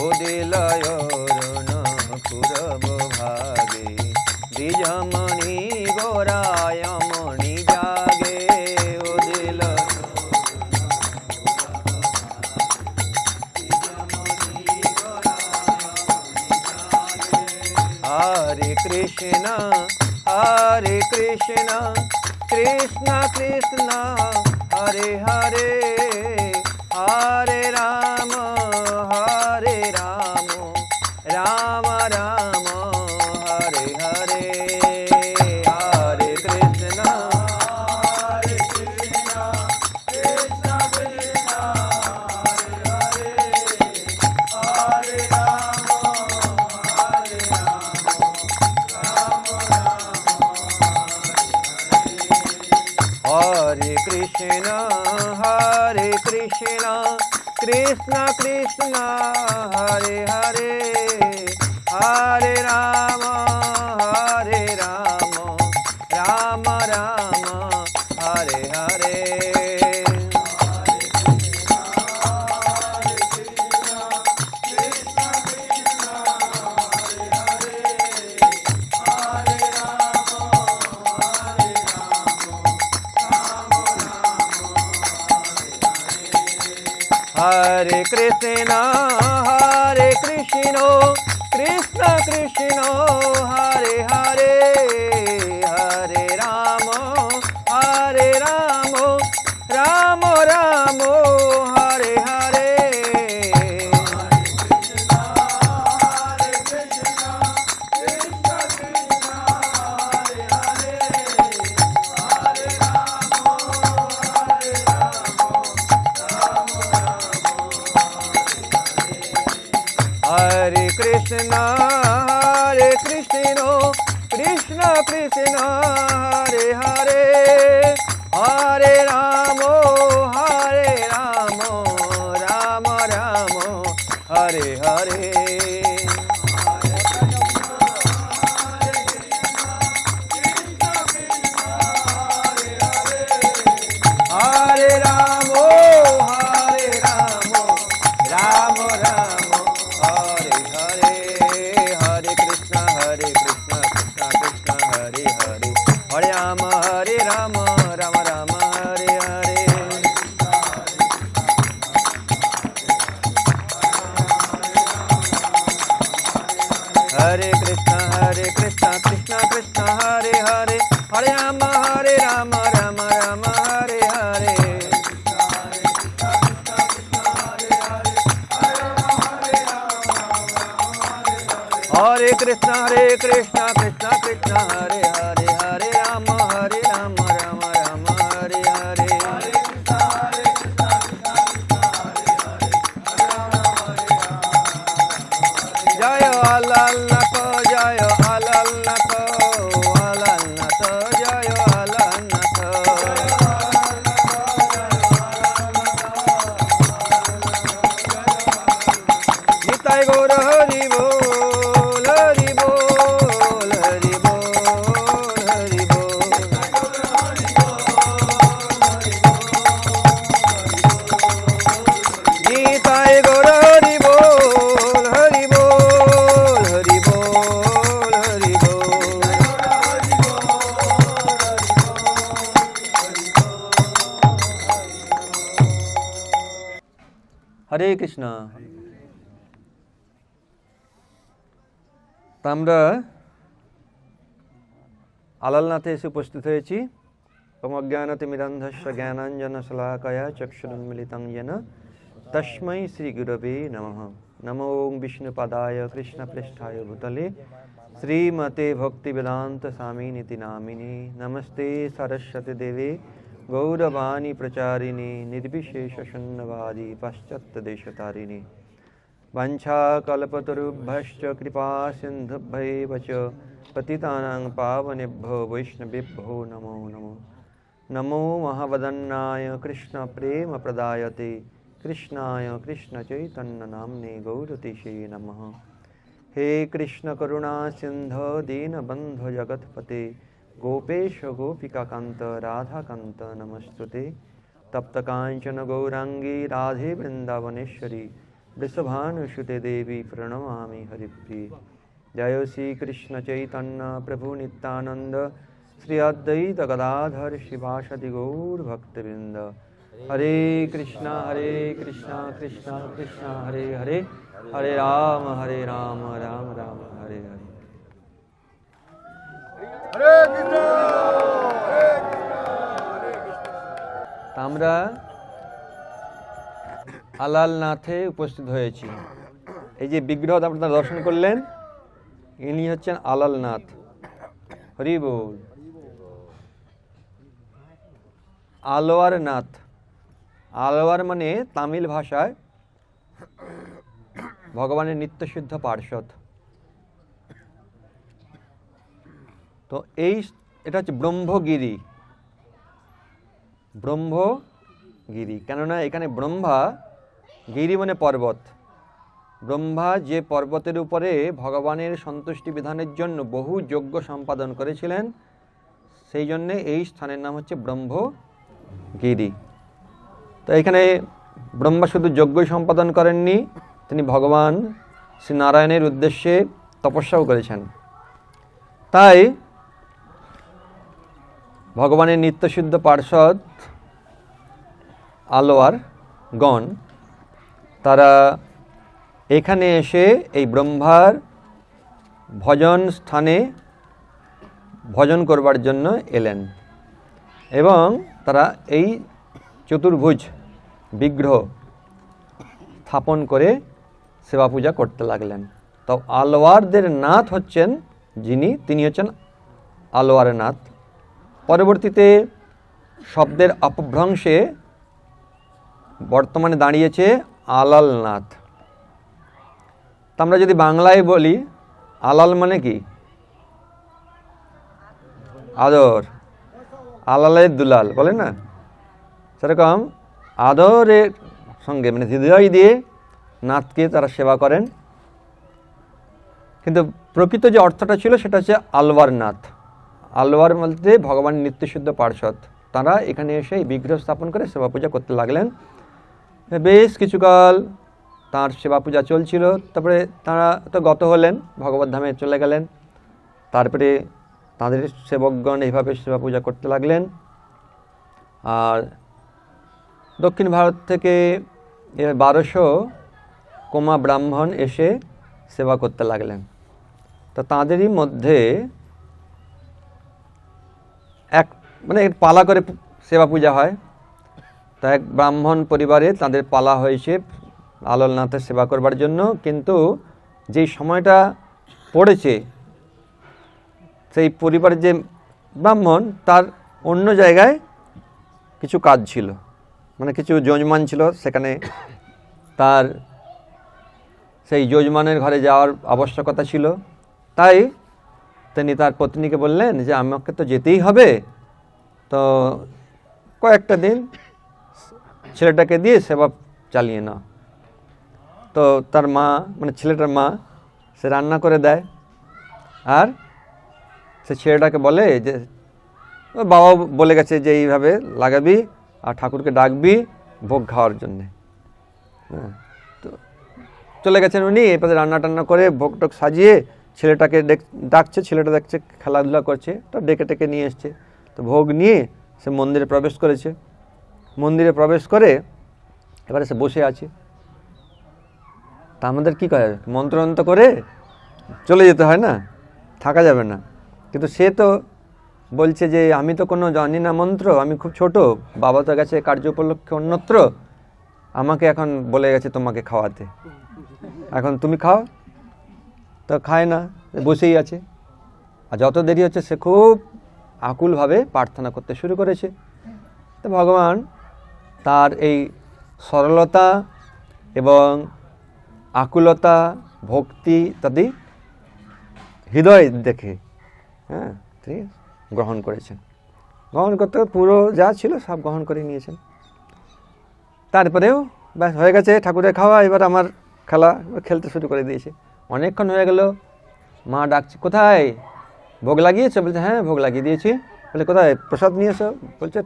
उदिलय अरुण पूरब भागे द्विजमणि गोराय मणि जागे उदिल हरे कृष्ण कृष्ण कृष्ण हरे हरे हरे राम राम राम हरे हरे हरे कृष्ण कृष्ण कृष्ण हरे हरे हरे राम हरे कृष्ण कृष्ण कृष्ण हरे हरे हरे राम राम राम हरे हरे हरे कृष्ण कृष्ण कृष्ण हरे हरे हरे राम राम राम हरे हरे हरे कृष्ण कृष्ण कृष्ण हरे हरे हरे राम राम राम हरे हरे हरे राम राम राम हरे हरे हरे कृष्ण कृष्ण कृष्ण हरे हरे हरे राम राम राम हरे हरे हरे कृष्ण कृष्ण कृष्ण हरे हरे हरे राम राम राम हरे हरे हरे कृष्ण कृष्ण कृष्ण हरे हरे हरे राम राम हरे हरे जय अल्लाह जय अल्लाह जय अल्लाह निताय गौर हरि बोल हरि बोल हरि बोल हरि बोल निताय गौर हरि बोल हरि बोल हरि बोल हरि बोल हरे कृष्ण। আমরা আলালনাথে এসে উপস্থিত হয়েছি। তমজ্ঞানতিমিরন্ধস্য জ্ঞানাঞ্জনশলাকয়া চক্ষুरुन्मीलितं येन तस्मै श्रीगुरवे नमः। नमो विष्णुपदाय कृष्णप्रेष्ठाय भूतले श्रीमते भक्तिवेदांत स्वामिनिति नामिने। नमस्ते सरस्वती देवे गौरवाणी प्रचारिणे निर्विशेष शून्यवादी पाश्चात्यदेशतारिणे। वाञ्छाकल्पतरुभ्यश्च कृपा सिन्धुभ्यैव च पतितानां पावनेभ्यो वैष्णवेभ्यो नमो नमो। नमो महावदन्नाय कृष्णप्रेमप्रदायते कृष्णाय कृष्णचैतन्यनाम्ने गौरतिशे नमः। हे कृष्ण करुणा सिन्धो दीनबन्धो जगत्पते गोपेश गोपिकान्त राधाकान्त नमस्तुते। तप्तकाञ्चन गौराङ्गी राधे वृन्दावनेश्वरी वृषभानुसुते देवी प्रणमामि हरिप्रिये। जय श्री कृष्ण चैतन्य प्रभु नित्यानंद श्री अद्वैत गदाधर शिवासदि गौर भक्तवृंद। हरे कृष्णा कृष्णा कृष्णा हरे हरे, हरे राम राम राम हरे हरे। हरे कृष्णा আমরা আলালনাথে উপস্থিত হয়েছি। এই যে বিগ্রহ আপনারা দর্শন করলেন, ইনি হচ্ছেন আলালনাথ। হরি বল। আলোয়ার নাথ, আলোয়ার মানে তামিল ভাষায় ভগবানের নিত্যসিদ্ধ পার্ষদ। তো এটা হচ্ছে ব্রহ্মগিরি। ব্রহ্মগিরি কেননা এখানে ব্রহ্মা, গিরি মানে পর্বত। ব্রহ্মা যে পর্বতের উপরে ভগবানের সন্তুষ্টি বিধানের জন্য বহু যজ্ঞ সম্পাদন করেছিলেন, সেই জন্যে এই স্থানের নাম হচ্ছে ব্রহ্মগিরি। তো এখানে ব্রহ্মা শুধু যজ্ঞই সম্পাদন করেননি, তিনি ভগবান শ্রী নারায়ণের উদ্দেশ্যে তপস্যাও করেছেন। তাই ভগবানের নিত্যসিদ্ধ পার্ষদ আলোয়ার গণ তারা এখানে এসে এই ব্রহ্মার ভজন স্থানে ভজন করবার জন্য এলেন এবং তারা এই চতুর্ভুজ বিগ্রহ স্থাপন করে সেবা পূজা করতে লাগলেন। তো আলোয়ারদের নাথ হচ্ছেন তিনি হচ্ছেন আলোয়ার নাথ। পরবর্তীতে শব্দের অপভ্রংশে বর্তমানে দাঁড়িয়েছে আলালনাথ। তো আমরা যদি বাংলায় বলি, আলাল মানে কি? আদর, আলালের দুলাল বলে না, সেরকম আদরের সঙ্গে মানে হৃদয় দিয়ে নাথকে তারা সেবা করেন। কিন্তু প্রকৃত যে অর্থটা ছিল সেটা হচ্ছে আলওয়ার নাথ। আলওয়ার বলতে ভগবান নিত্যসিদ্ধ পার্ষদ। তারা এখানে এসে বিগ্রহ স্থাপন করে সেবা পূজা করতে লাগলেন। বেশ কিছুকাল তাঁর সেবা পূজা চলছিল। তারপরে তারা তো গত হলেন, ভগবত ধামে চলে গেলেন। তারপরে তাদের সেবকগণ এইভাবে সেবা পূজা করতে লাগলেন। আর দক্ষিণ ভারত থেকে 1200 কোমা ব্রাহ্মণ এসে সেবা করতে লাগলেন। তো তাঁদেরই মধ্যে মানে পালা করে সেবা পূজা হয়। তো এক ব্রাহ্মণ পরিবারে তাদের পালা হয়েছে আলালনাথের সেবা করবার জন্য। কিন্তু যেই সময়টা পড়েছে, সেই পরিবারের যে ব্রাহ্মণ তার অন্য জায়গায় কিছু কাজ ছিল, মানে কিছু যজমান ছিল সেখানে, তার সেই যজমানের ঘরে যাওয়ার আবশ্যকতা ছিল। তাই তিনি তার পত্নীকে বললেন যে আমাকে তো যেতেই হবে, তো কয়েকটা দিন ছেলেটাকে দিয়ে সেবা চালিয়ে নাও। তো তার মা, মানে ছেলেটার মা, সে রান্না করে দেয়। আর সে ছেলেটাকে বলে যে বাবা বলে গেছে যে এইভাবে লাগাবি আর ঠাকুরকে ডাকবি ভোগ খাওয়ার জন্যে। হ্যাঁ, তো চলে গেছেন উনি। এরপরে রান্না টান্না করে ভোগ টোগ সাজিয়ে ছেলেটাকে ডাকছে। ছেলেটা দেখছে খেলাধুলা করছে, তো ডেকে টেকে নিয়ে এসছে। তো ভোগ নিয়ে সে মন্দিরে প্রবেশ করেছে। মন্দিরে প্রবেশ করে এবারে সে বসে আছে। তা আমাদের কী করে, মন্ত্রন্ত করে চলে যেতে হয় না, থাকা যাবে না। কিন্তু সে তো বলছে যে আমি তো কোনো জানি না মন্ত্র, আমি খুব ছোট, বাবা তো গেছে কার্য উপলক্ষে অন্যত্র, আমাকে এখন বলে গেছে তোমাকে খাওয়াতে, এখন তুমি খাও। তো খায় না, বসেই আছে। আর যত দেরি হচ্ছে সে খুব আকুলভাবে প্রার্থনা করতে শুরু করেছে। তো ভগবান তার এই সরলতা এবং আকুলতা, ভক্তি ইত্যাদি হৃদয় দেখে তিনি গ্রহণ করেছেন। গ্রহণ করতে পুরো যা ছিল সব গ্রহণ করে নিয়েছেন। তারপরেও ব্যাস হয়ে গেছে ঠাকুরের খাওয়া, এবার আমার খেলা, খেলতে শুরু করে দিয়েছে। অনেকক্ষণ হয়ে গেল, মা ডাকছে কোথায়, ভোগ লাগিয়েছে? বলছে হ্যাঁ ভোগ লাগিয়ে দিয়েছি। বলে কোথায় প্রসাদ নিয়ে এসো? বলছে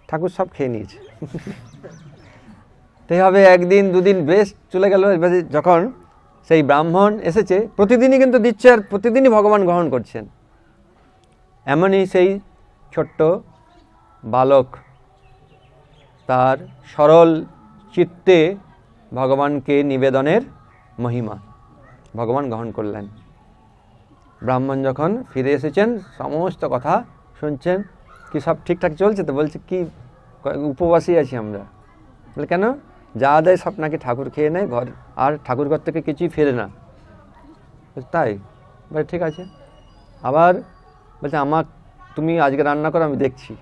ঠাকুর সব খেয়ে নিয়েছে। তো এইভাবে একদিন দুদিন বেশ চলে গেল। এবারে যখন সেই ব্রাহ্মণ এসেছে, প্রতিদিনই কিন্তু দিচ্ছে আর প্রতিদিনই ভগবান গ্রহণ করছেন। এমনই সেই ছোট্ট বালক তার সরল চিত্তে ভগবানকে নিবেদনের মহিমা ভগবান গ্রহণ করলেন। ব্রাহ্মণ যখন ফিরে এসেছেন, সমস্ত কথা শুনছেন, কি সব ঠিকঠাক চলছে? তো বলছে কি উপবাসী আছি আমরা। বলে কেন? যা দেয় সব নাকি ঠাকুর খেয়ে নেয়, ঘর আর ঠাকুর ঘর থেকে কিছুই ফেরে না। তাই? বলে ঠিক আছে। আবার বলছে তুমি আজকে রান্না করো, আমি দেখছি।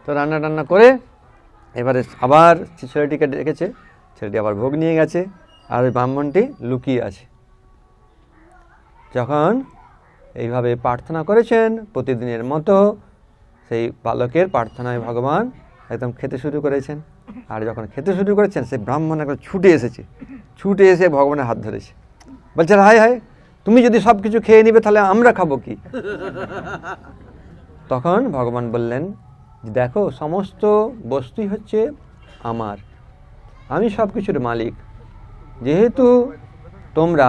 তো রান্না করে এবারে আবার ছেলেটিকে ডেকেছে, ছেলেটি আবার ভোগ নিয়ে গেছে, আর ওই ব্রাহ্মণটি লুকিয়ে আছে। যখন এইভাবে প্রার্থনা করেছেন প্রতিদিনের মতো, সেই বালকের প্রার্থনায় ভগবান একদম খেতে শুরু করেছেন। আর যখন খেতে শুরু করেছেন, সেই ব্রাহ্মণ একবার ছুটে এসে ভগবানের হাত ধরেছে। বলছে হায় হায়, তুমি যদি সব কিছু খেয়ে নিবে তাহলে আমরা খাবো কি? তখন ভগবান বললেন, দেখো সমস্ত বস্তুই হচ্ছে আমার, আমি সব কিছুর মালিক। যেহেতু তোমরা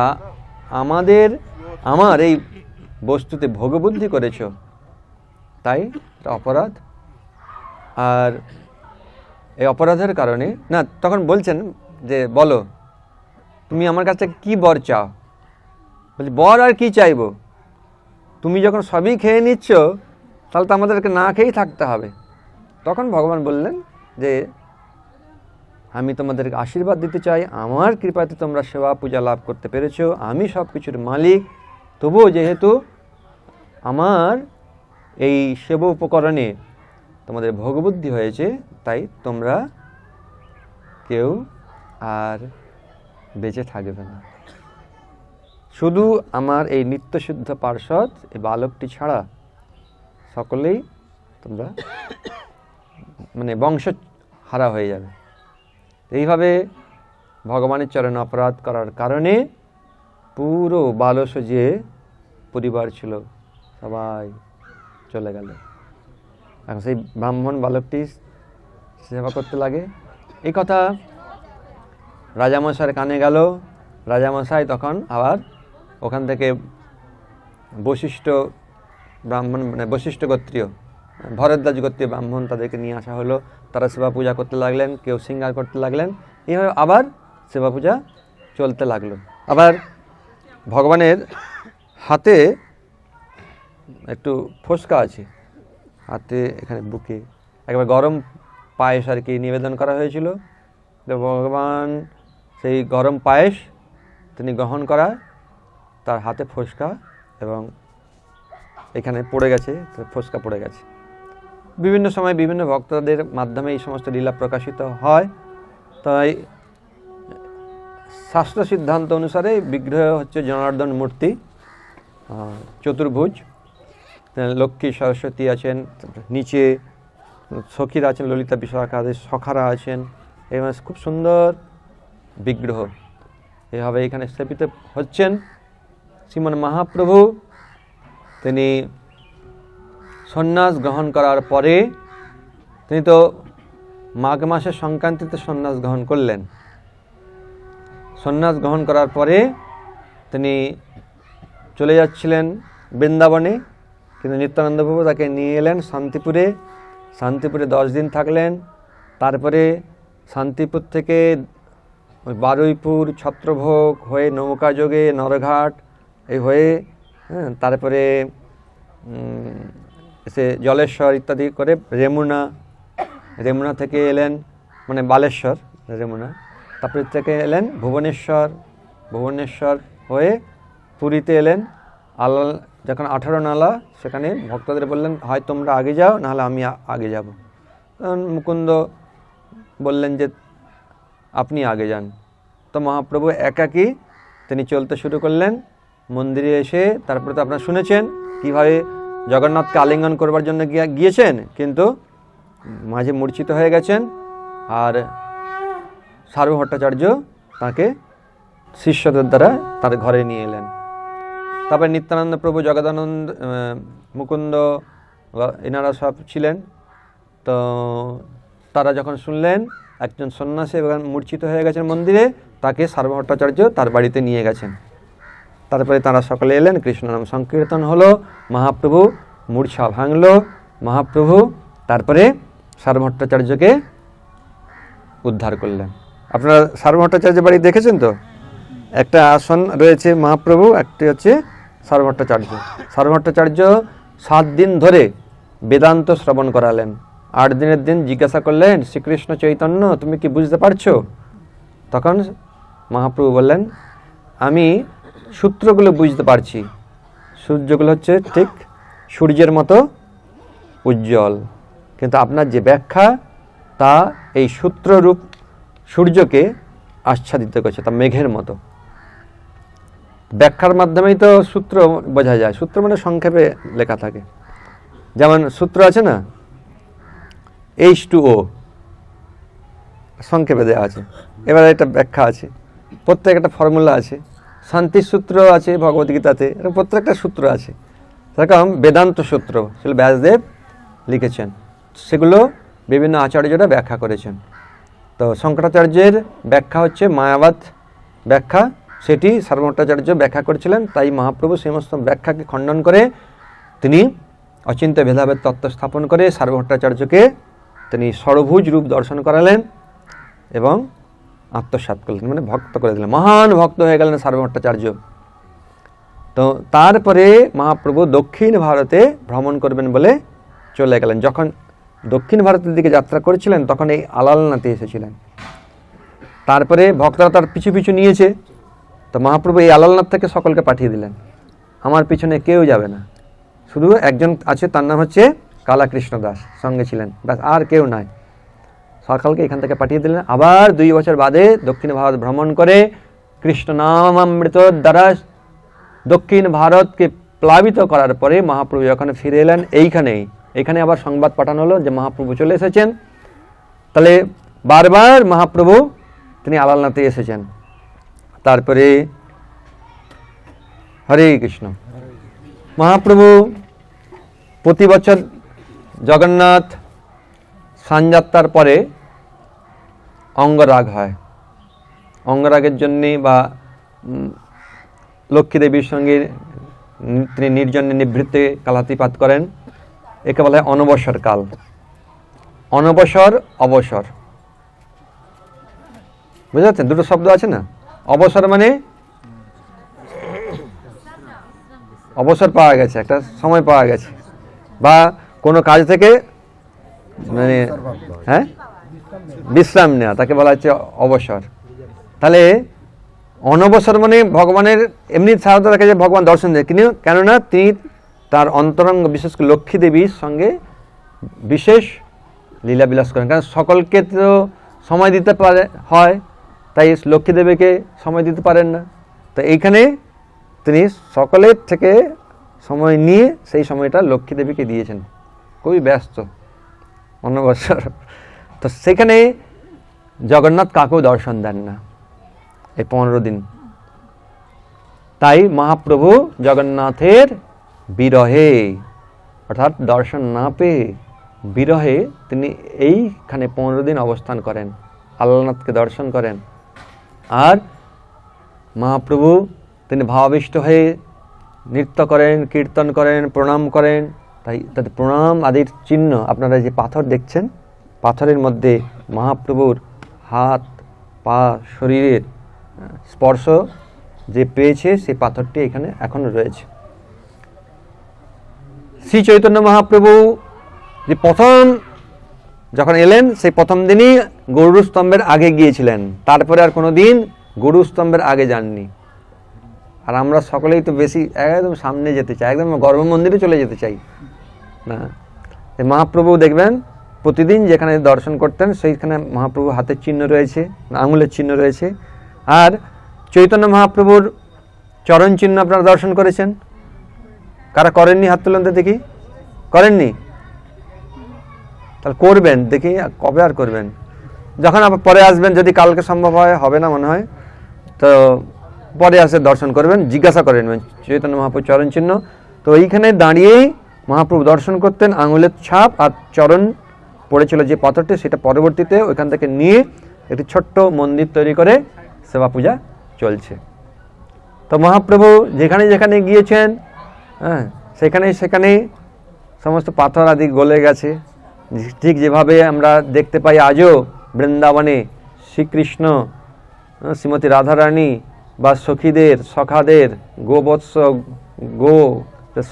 আমার এই বস্তুতে ভোগবুদ্ধি করেছো, তাই এটা অপরাধ। আর এই অপরাধের কারণে না, তখন বলছেন যে বলো তুমি আমার কাছে কি বর চাও? বলছি বর আর কি চাইবো, তুমি যখন সবই খেয়ে নিচ্ছ তাহলে তো আমাদেরকে না খেয়েই থাকতে হবে। তখন ভগবান বললেন যে আমি তোমাদেরকে আশীর্বাদ দিতে চাই, আমার কৃপাতে তোমরা সেবা পূজা লাভ করতে পেরেছো, আমি সব কিছুর মালিক। তবুও যেহেতু আমার এই সেবা উপকরণে তোমাদের ভোগবুদ্ধি হয়েছে, তাই তোমরা কেউ আর বেঁচে থাকবে না। শুধু আমার এই নিত্যশুদ্ধ পার্ষদ এই বালকটি ছাড়া সকলেই তোমরা বংশ হারা হয়ে যাবে। এইভাবে ভগবানের চরণে অপরাধ করার কারণে পুরো বালস যে পরিবার ছিল সবাই চলে গেল। এখন সেই ব্রাহ্মণ বালকটি সেবা করতে লাগে। এই কথা রাজামশাইয়ের কানে গেল। রাজামশাই তখন আবার ওখান থেকে বশিষ্ঠ ব্রাহ্মণ বশিষ্ঠ গোত্রীয় ভরদ্বাজ গোত্রীয় ব্রাহ্মণ তাদেরকে নিয়ে আসা হলো। তারা সেবা পূজা করতে লাগলেন, কেউ শৃঙ্গার করতে লাগলেন। এইভাবে আবার সেবা পূজা চলতে লাগলো। আবার ভগবানের হাতে একটু ফোসকা আছে, হাতে এখানে বুকে একবার গরম পায়েস আর কি নিবেদন করা হয়েছিল। তো ভগবান সেই গরম পায়েস তিনি গ্রহণ করা, তার হাতে ফোসকা এবং এখানে পড়ে গেছে, ফোসকা পড়ে গেছে। বিভিন্ন সময় বিভিন্ন ভক্তদের মাধ্যমে এই সমস্ত লীলা প্রকাশিত হয়। তাই শাস্ত্র সিদ্ধান্ত অনুসারে বিগ্রহ হচ্ছে জনার্দন মূর্তি, চতুর্ভুজ, লক্ষ্মী সরস্বতী আছেন, নিচে সখীরা আছেন, ললিতা বিশাখাদের সখারা আছেন। এই খুব সুন্দর বিগ্রহ এভাবে এখানে স্থাপিত হচ্ছেন। শ্রীমন মহাপ্রভু তিনি সন্ন্যাস গ্রহণ করার পরে, তিনি তো মাঘ মাসের সংক্রান্তিতে সন্ন্যাস গ্রহণ করলেন। সন্ন্যাস গ্রহণ করার পরে তিনি চলে যাচ্ছিলেন বৃন্দাবনে, কিন্তু নিত্যানন্দ প্রভু তাকে নিয়ে এলেন শান্তিপুরে। শান্তিপুরে 10 দিন থাকলেন। তারপরে শান্তিপুর থেকে ওই বারুইপুর ছত্রভোগ হয়ে নৌকাযোগে নরঘাট এই হয়ে তারপরে এসে জলেশ্বর ইত্যাদি করে রেমুনা থেকে এলেন বালেশ্বর রেমুনা, তারপরে থেকে এলেন ভুবনেশ্বর হয়ে পুরীতে এলেন। যখন 18 নালা সেখানে ভক্তদের বললেন হয় তোমরা আগে যাও, নাহলে আমি আগে যাব। তখন মুকুন্দ বললেন যে আপনি আগে যান। তো মহাপ্রভু একাকী তিনি চলতে শুরু করলেন মন্দিরে এসে। তারপরে তো আপনারা শুনেছেন কীভাবে জগন্নাথকে আলিঙ্গন করবার জন্য গিয়েছেন, কিন্তু মাঝে মূর্ছিত হয়ে গেছেন, আর সার্ব ভট্টাচার্য তাকে শিষ্যদের দ্বারা তার ঘরে নিয়ে এলেন। তারপরে নিত্যানন্দ প্রভু, জগদানন্দ, মুকুন্দ এনারা সব ছিলেন। তো তারা যখন শুনলেন একজন সন্ন্যাসী এবং মূর্ছিত হয়ে গেছেন মন্দিরে, তাকে সার্বভট্টাচার্য তার বাড়িতে নিয়ে গেছেন। তারপরে তারা সকলে এলেন, কৃষ্ণ নাম সংকীর্তন হলো, মহাপ্রভু মূর্ছা ভাঙল, মহাপ্রভু তারপরে সার্বভট্টাচার্যকে উদ্ধার করলেন। আপনারা সার্বভট্টাচার্য বাড়ি দেখেছেন তো? একটা আসন রয়েছে মহাপ্রভু, একটি হচ্ছে সার্বভট্টাচার্য। সার্বভট্টাচার্য 7 দিন ধরে বেদান্ত শ্রবণ করালেন। 8 দিনের দিন জিজ্ঞাসা করলেন, শ্রীকৃষ্ণ চৈতন্য তুমি কি বুঝতে পারছো? তখন মহাপ্রভু বললেন, আমি সূত্রগুলো বুঝতে পারছি। সূর্যগুলো হচ্ছে ঠিক সূর্যের মতো উজ্জ্বল, কিন্তু আপনার যে ব্যাখ্যা তা এই সূত্ররূপ সূর্যকে আচ্ছাদিত করছে, তা মেঘের মতো। ব্যাখ্যার মাধ্যমেই তো সূত্র বোঝা যায়। সূত্র মানে সংক্ষেপে লেখা থাকে। যেমন সূত্র আছে না, H2O সংক্ষেপে দেওয়া আছে, এবার একটা ব্যাখ্যা আছে, প্রত্যেক একটা ফর্মুলা আছে। শান্তির সূত্র আছে ভগবদ্গীতাতে, এরকম প্রত্যেকটা সূত্র আছে। সেরকম বেদান্ত সূত্র সেগুলো ব্যাসদেব লিখেছেন, সেগুলো বিভিন্ন আচার্যরা ব্যাখ্যা করেছেন। তো শঙ্করাচার্যের ব্যাখ্যা হচ্ছে মায়াবাদ ব্যাখ্যা, সেটি সার্বভট্টাচার্য ব্যাখ্যা করেছিলেন। তাই মহাপ্রভু সমস্ত ব্যাখ্যাকে খণ্ডন করে তিনি অচিন্ত ভেদাভেদ তত্ত্ব স্থাপন করে সার্বভট্টাচার্যকে তিনি ষড়ভুজ রূপ দর্শন করালেন এবং আত্মসাৎ করলেন, মানে ভক্ত করে দিলেন, মহান ভক্ত হয়ে গেলেন সার্বভট্টাচার্য। তো তারপরে মহাপ্রভু দক্ষিণ ভারতে ভ্রমণ করবেন বলে চলে গেলেন। যখন দক্ষিণ ভারতের দিকে যাত্রা করেছিলেন তখন এই আলালনাথে এসেছিলেন। তারপরে ভক্তরা তার পিছু পিছু নিয়েছে, তো মহাপ্রভু এই আলালনাথ থেকে সকলকে পাঠিয়ে দিলেন, আমার পিছনে কেউ যাবে না, শুধু একজন আছে, তার নাম হচ্ছে কালাকৃষ্ণ দাস, সঙ্গে ছিলেন, ব্যাস আর কেউ নাই। সকলকে এখান থেকে পাঠিয়ে দিলেন। আবার 2 বছর বাদে দক্ষিণ ভারত ভ্রমণ করে কৃষ্ণ নামামৃত দ্বারা দক্ষিণ ভারতকে প্লাবিত করার পরে মহাপ্রভু যখন ফিরে এলেন এইখানে আবার সংবাদ পাঠানো হলো যে মহাপ্রভু চলে এসেছেন। তাহলে বারবার মহাপ্রভু তিনি আলালনাথে এসেছেন। তারপরে হরে কৃষ্ণ, মহাপ্রভু প্রতি বছর জগন্নাথ স্নানযাত্রার পরে অঙ্গরাগ হয়। অঙ্গরাগের জন্যে বা লক্ষ্মী দেবীর সঙ্গে তিনি নির্জনে নিভৃতে কালাতিপাত করেন, একে বলা হয় অনবসর কাল। অনবসর, অবসর, বুঝতে পারছেন? দুটো শব্দ আছে না। অবসর মানে অবসর পাওয়া গেছে, একটা সময় পাওয়া গেছে, বা কোনো কাজ থেকে মানে বিশ্রাম নেওয়া, তাকে বলা হচ্ছে অবসর। তাহলে অনবসর মানে ভগবানের এমনি সাধারণত দেখা যায় ভগবান দর্শন দেয়, কিন্তু কেননা তিনি তার অন্তরঙ্গ বিশেষ করে লক্ষ্মী দেবীর সঙ্গে বিশেষ লীলাবিলাস করেন। কারণ সকলকে তো সময় দিতে পারে হয়, তাই লক্ষ্মী দেবীকে সময় দিতে পারেন না। তো এইখানে তিনি সকলের থেকে সময় নিয়ে সেই সময়টা লক্ষ্মী দেবীকে দিয়েছেন, খুবই ব্যস্ত অনবসর। তো সেখানে জগন্নাথ কাকেও দর্শন দেন না এই 15 দিন। তাই মহাপ্রভু জগন্নাথের বিরহে, অর্থাৎ দর্শন না পেয়ে বিরহে তিনি এইখানে 15 দিন অবস্থান করেন, আলালনাথকে দর্শন করেন। আর মহাপ্রভু তিনি ভাবাবিষ্ট হয়ে নৃত্য করেন, কীর্তন করেন, প্রণাম করেন। তাই তাদের প্রণাম আদির চিহ্ন আপনারা যে পাথর দেখছেন, পাথরের মধ্যে মহাপ্রভুর হাত, পা, শরীরের স্পর্শ যে পেয়েছে সেই পাথরটি এখানে এখনো রয়েছে। শ্রী চৈতন্য মহাপ্রভু যে প্রথম যখন এলেন সেই প্রথম দিনই গরুড় স্তম্ভের আগে গিয়েছিলেন, তারপরে আর কোনো দিন গরুড় স্তম্ভের আগে যাননি। আর আমরা সকলেই তো বেশি একদম সামনে যেতে চাই, একদম গর্ভমন্দিরে চলে যেতে চাই না। মহাপ্রভু দেখবেন প্রতিদিন যেখানে দর্শন করতেন সেইখানে মহাপ্রভু হাতের চিহ্ন রয়েছে, আঙুলের চিহ্ন রয়েছে। আর চৈতন্য মহাপ্রভুর চরণ চিহ্ন আপনারা দর্শন করেছেন? কারা করেননি হাত তুলুন তো দেখি। করেননি? তাহলে করবেন, দেখি কবে আর করবেন। যখন আবার পরে আসবেন, যদি কালকে সম্ভব হয়, হবে না মনে হয়, তো পরে আসে দর্শন করবেন, জিজ্ঞাসা করে নেবেন চৈতন্য মহাপ্রভুর চরণ চিহ্ন। তো এইখানে দাঁড়িয়েই মহাপ্রভু দর্শন করতেন, আঙুলের ছাপ আর চরণ পড়েছিল যে পাথরটি, সেটা পরবর্তীতে ওইখান থেকে নিয়ে একটি ছোট্ট মন্দির তৈরি করে সেবা পূজা চলছে। তো মহাপ্রভু যেখানে যেখানে গিয়েছেন, হ্যাঁ, সেখানেই সমস্ত পাথর আদি গলে গেছে। ঠিক যেভাবে আমরা দেখতে পাই আজও বৃন্দাবনে শ্রীকৃষ্ণ, শ্রীমতী রাধারানী বা সখীদের, সখাদের, গোবৎস, গো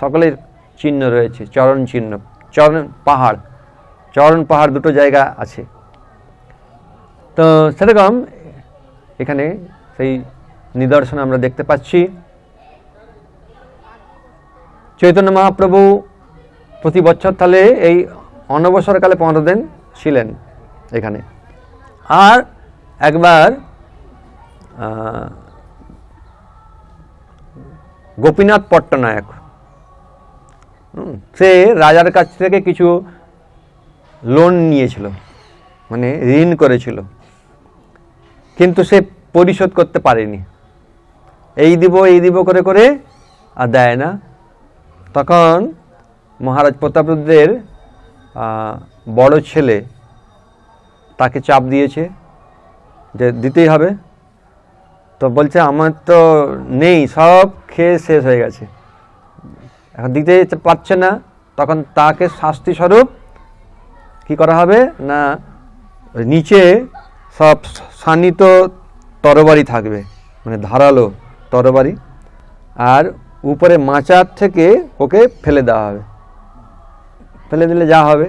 সকলের চিহ্ন রয়েছে, চরণ চিহ্ন, চরণ পাহাড় দুটো জায়গা আছে। তো সেরকম এখানে সেই নিদর্শন আমরা দেখতে পাচ্ছি। চৈতন্য মহাপ্রভু প্রতি বছর তাহলে এই অনবসরকালে 15 দিন ছিলেন এখানে। আর একবার গোপীনাথ পট্টনায়ক সে রাজার কাছ থেকে কিছু লোন নিয়েছিল, মানে ঋণ করেছিল, কিন্তু সে পরিশোধ করতে পারেনি। এই দিব করে করে আর দেয় না। তখন মহারাজ প্রতাপরুদ্রের বড় ছেলে তাকে চাপ দিয়েছে যে দিতেই হবে। তো বলছে আমার তো নেই, সব খেয়ে শেষ হয়ে গেছে, এখন দিতে পারছে না। তখন তাকে শাস্তি স্বরূপ কি করা হবে না, নিচে সব শানিত তরবারি থাকবে, মানে ধারালো তরবারি, আর উপরে মাচার থেকে ওকে ফেলে দেওয়া হবে। ফেলে দিলে যা হবে,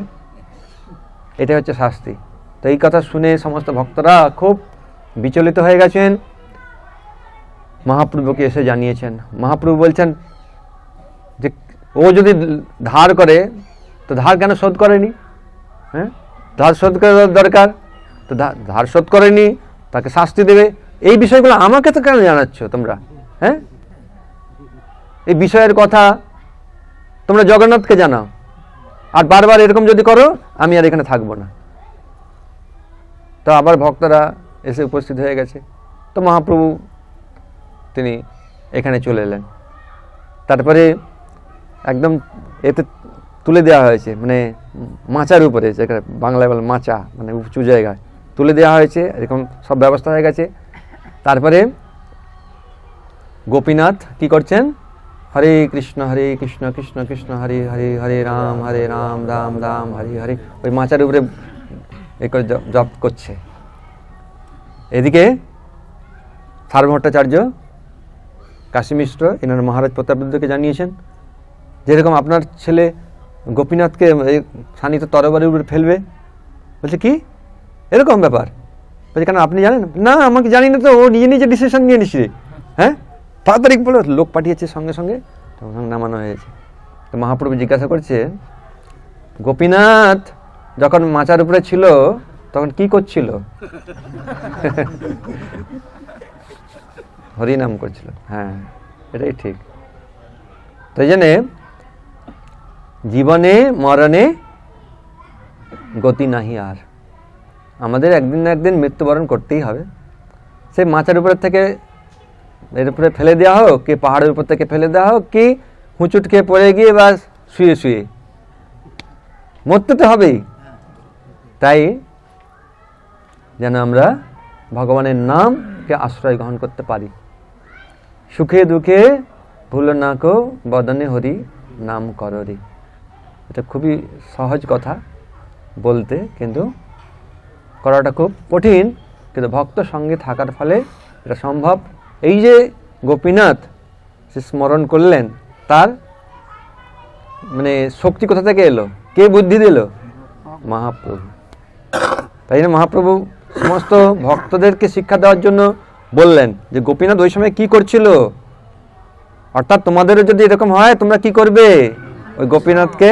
এটা হচ্ছে শাস্তি। তো এই কথা শুনে সমস্ত ভক্তরা খুব বিচলিত হয়ে গেছেন, মহাপ্রভুকে এসে জানিয়েছেন। মহাপ্রভু বলছেন যে ও যদি ধার করে তো ধার কেন শোধ করেনি? হ্যাঁ, ধার শোধ করার দরকার, তো ধার শোধ করেনি, তাকে শাস্তি দেবে। এই বিষয়গুলো আমাকে তো কেন জানাচ্ছ তোমরা? হ্যাঁ, এই বিষয়ের কথা তোমরা জগন্নাথকে জানাও, আর বারবার এরকম যদি করো আমি আর এখানে থাকবো না। তো আবার ভক্তরা এসে উপস্থিত হয়ে গেছে। তো মহাপ্রভু তিনি এখানে চলে এলেন। তারপরে একদম এতে তুলে দেওয়া হয়েছে, মানে মাচার উপরে, যেখানে বাংলায় বলে মাচা, মানে উঁচু জায়গায় তুলে দেওয়া হয়েছে, এরকম সব ব্যবস্থা হয়ে গেছে। তারপরে গোপীনাথ কি করছেন? হরে কৃষ্ণ কৃষ্ণ কৃষ্ণ হরে হরে, হরে রাম রাম রাম হরে হরে, ওই মাচার উপরে এ করে জপ করছে। এদিকে সার ভট্টাচার্য, কাশী মিশ্র এনার মহারাজ প্রতাপরুদ্রকে জানিয়েছেন যেরকম আপনার ছেলে গোপীনাথকে শানিত তরবারির উপরে ফেলবে। বলছে কি এরকম ব্যাপার? বলছে কেন আপনি জানেন না? আমাকে জানি না তো, ও নিজে ডিসিশন নিয়ে নিচ্ছে। হ্যাঁ, তাড়াতাড়ি বলে লোক পাঠিয়েছে, সঙ্গে সঙ্গে নামানো হয়েছে। তো মহাপ্রভু জিজ্ঞাসা করছে, গোপীনাথ যখন মাচার উপরে ছিল তখন কি করছিল? হরিনাম করছিল। হ্যাঁ, এটাই ঠিক। তাই জন্যে জীবনে মরণে গতি নাহি আর, আমাদের একদিন না একদিন মৃত্যুবরণ করতেই হবে। সে মাচার উপর থেকে এর উপরে ফেলে দেওয়া হোক, কি পাহাড়ের উপর থেকে ফেলে দেওয়া হোক, কি হুঁচুট খেয়ে পড়ে গিয়ে বা শুয়ে শুয়ে, মরতে তো হবেই। তাই যেন আমরা ভগবানের নামকে আশ্রয় গ্রহণ করতে পারি। সুখে দুঃখে ভুলো না কো বদনে হরি নাম কররি। এটা খুবই সহজ কথা বলতে, কিন্তু করাটা খুব কঠিন, কিন্তু ভক্ত সঙ্গে থাকার ফলে এটা সম্ভব। এই যে গোপীনাথ সে স্মরণ করলেন, তার মানে শক্তি কোথা থেকে এলো? কে বুদ্ধি দিল? মহাপ্রভু। তাই না মহাপ্রভু সমস্ত ভক্তদেরকে শিক্ষা দেওয়ার জন্য বললেন যে গোপীনাথ ওই সময় কি করছিল, অর্থাৎ তোমাদেরও যদি এরকম হয় তোমরা কি করবে? ওই গোপীনাথকে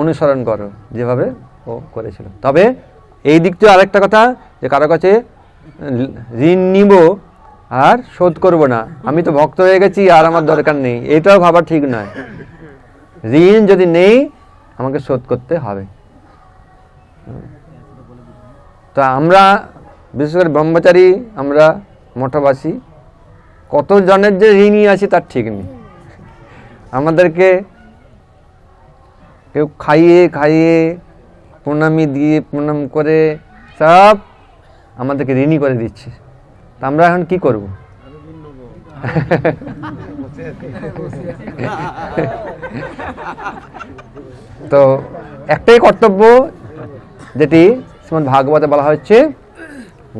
অনুসরণ করো যেভাবে ও করেছিল। তবে এই দিক থেকে আরেকটা কথা, যে কারো কাছে ঋণ নিব আর শোধ করব না, আমি তো ভক্ত হয়ে গেছি আর আমার দরকার নেই, এটাও ভাবা ঠিক নয়। ঋণ যদি নেই আমাকে শোধ করতে হবে। তা আমরা বিশেষ করে ব্রহ্মচারী, আমরা মঠবাসী, কত জনের যে ঋণী আছে তার ঠিক নেই। আমাদেরকে কেউ খাইয়ে প্রণামী দিয়ে প্রণাম করে সব আমাদেরকে ঋণী করে দিচ্ছে। তা আমরা এখন কি করব? তো একটাই কর্তব্য, যেটি শ্রীমদ্ ভাগবতে বলা হচ্ছে,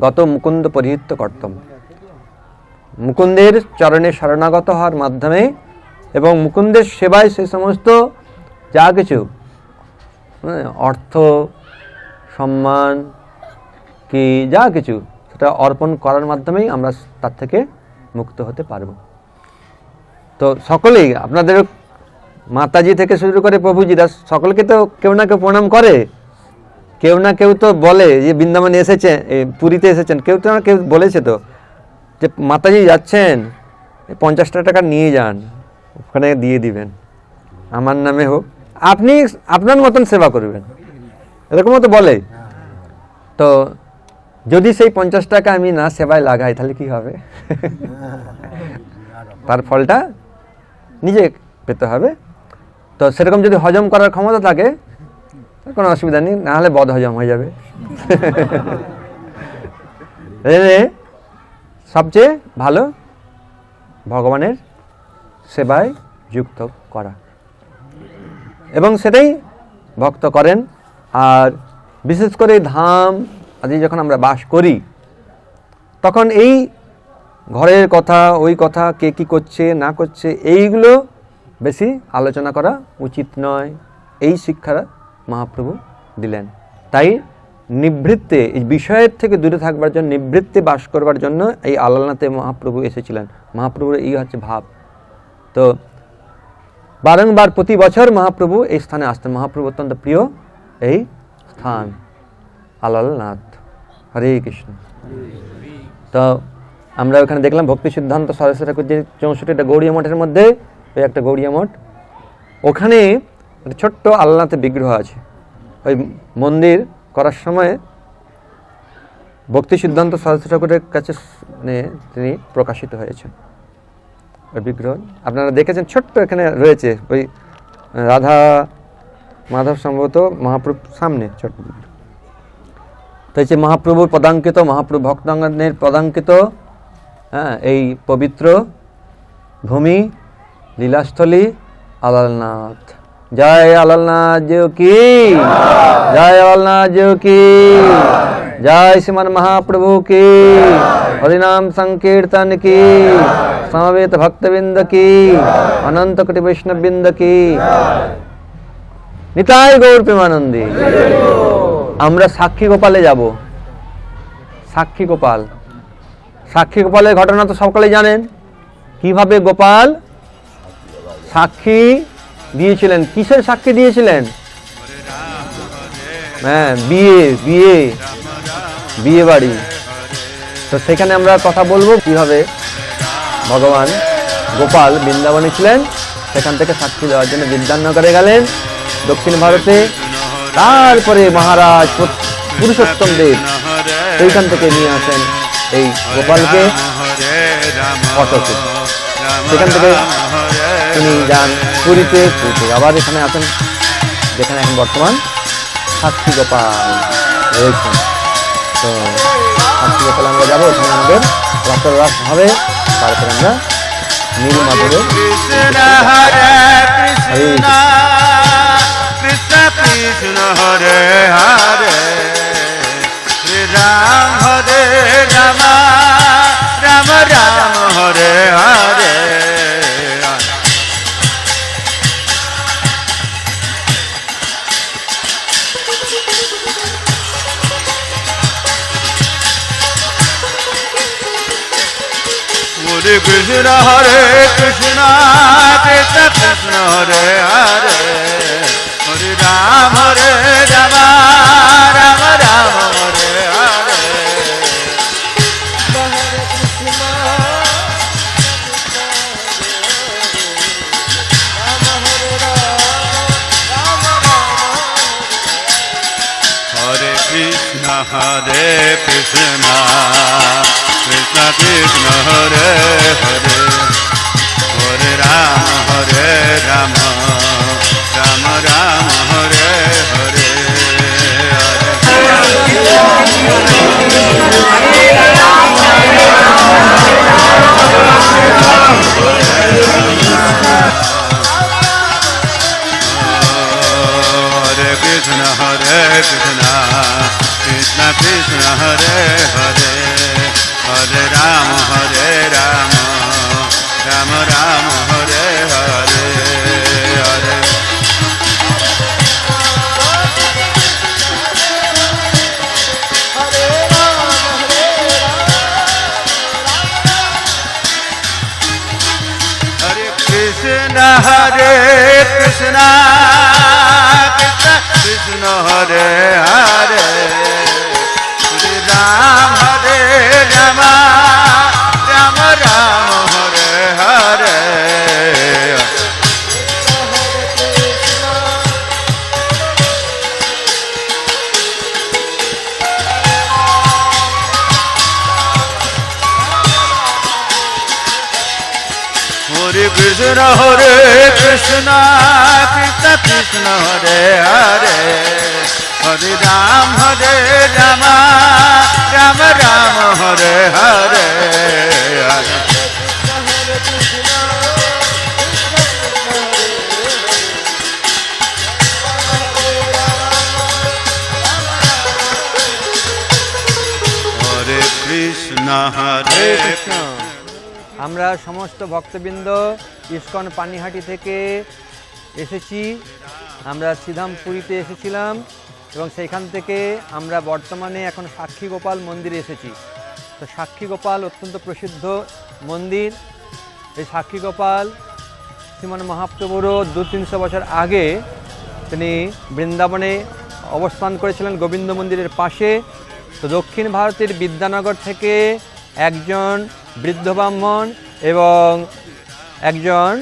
গত মুকুন্দ পরিহিত কর্তব্য। মুকুন্দের চরণে শরণাগত হওয়ার মাধ্যমে এবং মুকুন্দের সেবায় সে সমস্ত যা কিছু অর্থ, সম্মান কি যা কিছু, সেটা অর্পণ করার মাধ্যমেই আমরা তার থেকে মুক্ত হতে পারব। তো সকলেই, আপনাদের মাতাজি থেকে শুরু করে প্রভুজিরা, সকলকে তো কেউ না কেউ প্রণাম করে, কেউ না কেউ তো বলে যে বৃন্দাবনে এসেছে, পুরীতে এসেছেন, কেউ তো না কেউ বলেছে তো যে মাতাজি যাচ্ছেন, 50 টাকা নিয়ে যান, ওখানে দিয়ে দিবেন, আমার নামে হোক, আপনি আপনার মতন সেবা করবেন, এরকমও তো বলে। তো যদি সেই 50 টাকা আমি না সেবায় লাগাই তাহলে কি হবে? তার ফলটা নিজে পেতে হবে। তো সেরকম যদি হজম করার ক্ষমতা থাকে কোনো অসুবিধা নেই, নাহলে বদ হজম হয়ে যাবে। সবচেয়ে ভালো ভগবানের সেবায় যুক্ত করা, এবং সেটাই ভক্ত করেন। আর বিশেষ করে ধাম আদি যখন আমরা বাস করি, তখন এই ঘরের কথা, ওই কথা, কে কী করছে না করছে, এইগুলো বেশি আলোচনা করা উচিত নয়, এই শিক্ষা মহাপ্রভু দিলেন। তাই নিবৃত্তে, এই বিষয়ের থেকে দূরে থাকবার জন্য, নিবৃত্তে বাস করবার জন্য এই আলালনাথে মহাপ্রভু এসেছিলেন। মহাপ্রভুর এই হচ্ছে ভাব। তো বারংবার প্রতি বছর মহাপ্রভু এই স্থানে আসতেন। মহাপ্রভু অত্যন্ত প্রিয় এই স্থান আলালনাথ। হরে কৃষ্ণ। তো আমরা ওখানে দেখলাম ভক্তি সিদ্ধান্ত সরস্বতী ঠাকুর যে 64টা গৌড়ীয় মঠের মধ্যে ওই একটা গৌড়ীয় মঠ, ওখানে একটা ছোট্ট আলালনাথের বিগ্রহ আছে। ওই মন্দির করার সময় ভক্তি সিদ্ধান্ত সরস্বতী ঠাকুরের কাছে তিনি প্রকাশিত হয়েছেন। ওই বিগ্রহ আপনারা দেখেছেন, ছোট্ট এখানে রয়েছে, ওই রাধা মাধব সম্ভবত মহাপ্রভুর সামনে ছোট্ট বিগ্রহ। তো হচ্ছে মহাপ্রভুর পদাঙ্কিত, মহাপ্রভু ভক্তাঙ্গনের পদাঙ্কিত এই পবিত্র ভূমি, লীলাস্থলী আলালনাথ। জয় আলালনাথ জিউ কি, জয় আলালনাথ জিউ কি, জয় শ্রীমান মহাপ্রভু কি, হরিনাম সংकीर्तन की, समवेत भक्तबिंद की, अनंत कोटि वैष्णव बिंद की, निताय गौर प्रेमानंदी। আমরা সাক্ষী গোপালে যাব। সাক্ষী গোপাল, সাক্ষী গোপালের ঘটনা তো সকলেই জানেন। কিভাবে গোপাল সাক্ষী দিয়েছিলেন, কিসের সাক্ষী দিয়েছিলেন? হ্যাঁ, বিয়ে বাড়ি। তো সেখানে আমরা কথা বলবো কিভাবে ভগবান গোপাল বৃন্দাবনে ছিলেন, সেখান থেকে সাক্ষী দেওয়ার জন্য বিদ্যানগরে গেলেন দক্ষিণ ভারতে। তারপরে মহারাজ পুরুষোত্তম দেব সেইখান থেকে নিয়ে আসেন এই গোপালকে কটকে। সেখান থেকে তিনি যান পুরীতে, আবার এখানে আসেন যেখানে এখন বর্তমান সাক্ষী গোপাল রয়েছেন। তো সাক্ষী গোপাল আমরা যাবো, ওখানে আমাদের রাস হবে। তারপরে আমরা নীল মাধবের কৃষ্ণ হরে হরে, শ্রী রাম হরে রাম, রাম রাম হরে হরে। হরে কৃষ্ণ হরে কৃষ্ণ, কৃষ্ণ কৃষ্ণ হরে হরে, হরে রাম হরে রাম, রাম রাম হরে হরে। হরে কৃষ্ণ হরে কৃষ্ণ, কৃষ্ণ কৃষ্ণ হরে হরে, হরে Ram Ram, Ram Ram Hare Hare. Ram Ram Hare Hare Hare Hare Krishna, Krishna Krishna Hare Hare, Hare Ram Hare Rama, Rama Rama Hare Hare. Hare Krishna, Krishna Krishna Hare Hare, Hare Ram Hare Rama, Rama Rama Hare Hare. Hare Krishna, Hare Krishna. আমরা সমস্ত ভক্তবৃন্দ ISKCON Panihati থেকে এসেছি। আমরা শ্রীধামপুরীতে এসেছিলাম এবং সেইখান থেকে আমরা বর্তমানে এখন সাক্ষী গোপাল মন্দিরে এসেছি। তো সাক্ষী গোপাল অত্যন্ত প্রসিদ্ধ মন্দির। এই সাক্ষী গোপাল শ্রীমান মহাপ্রভুরও 200-300 বছর আগে তিনি বৃন্দাবনে অবস্থান করেছিলেন গোবিন্দ মন্দিরের পাশে। তো দক্ষিণ ভারতের বিদ্যানগর থেকে একজন বৃদ্ধ ব্রাহ্মণ এবং একজন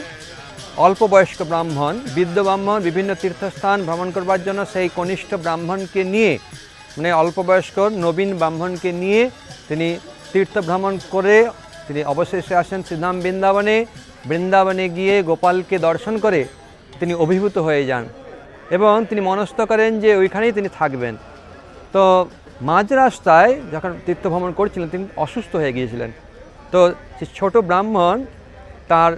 অল্প বয়স্ক ব্রাহ্মণ, বৃদ্ধ ব্রাহ্মণ বিভিন্ন তীর্থস্থান ভ্রমণ করবার জন্য সেই কনিষ্ঠ ব্রাহ্মণকে নিয়ে, মানে অল্প বয়স্ক নবীন ব্রাহ্মণকে নিয়ে তিনি তীর্থ ভ্রমণ করে তিনি অবশেষে আসেন শ্রীধাম বৃন্দাবনে। বৃন্দাবনে গিয়ে গোপালকে দর্শন করে তিনি অভিভূত হয়ে যান এবং তিনি মনস্থ করেন যে ওইখানেই তিনি থাকবেন। তো মাঝ রাস্তায় যখন তীর্থ ভ্রমণ করছিলেন তিনি অসুস্থ হয়ে গিয়েছিলেন। তো সে ছোট ব্রাহ্মণ তার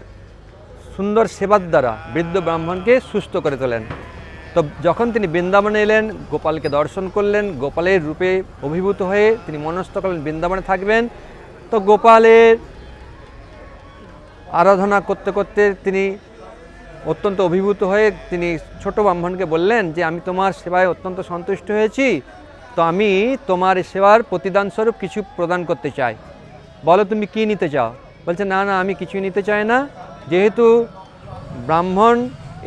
সুন্দর সেবার দ্বারা বৃদ্ধ ব্রাহ্মণকে সুস্থ করে তোলেন। তো যখন তিনি বৃন্দাবনে এলেন, গোপালকে দর্শন করলেন, গোপালের রূপে অভিভূত হয়ে তিনি মনস্থ করলেন বৃন্দাবনে থাকবেন। তো গোপালের আরাধনা করতে করতে তিনি অত্যন্ত অভিভূত হয়ে তিনি ছোট ব্রাহ্মণকে বললেন যে আমি তোমার সেবায় অত্যন্ত সন্তুষ্ট হয়েছি, তো আমি তোমার সেবার প্রতিদানস্বরূপ কিছু প্রদান করতে চাই, বলো তুমি কি নিতে চাও? বলছে না না, আমি কিছুই নিতে চাই না, যেহেতু ব্রাহ্মণ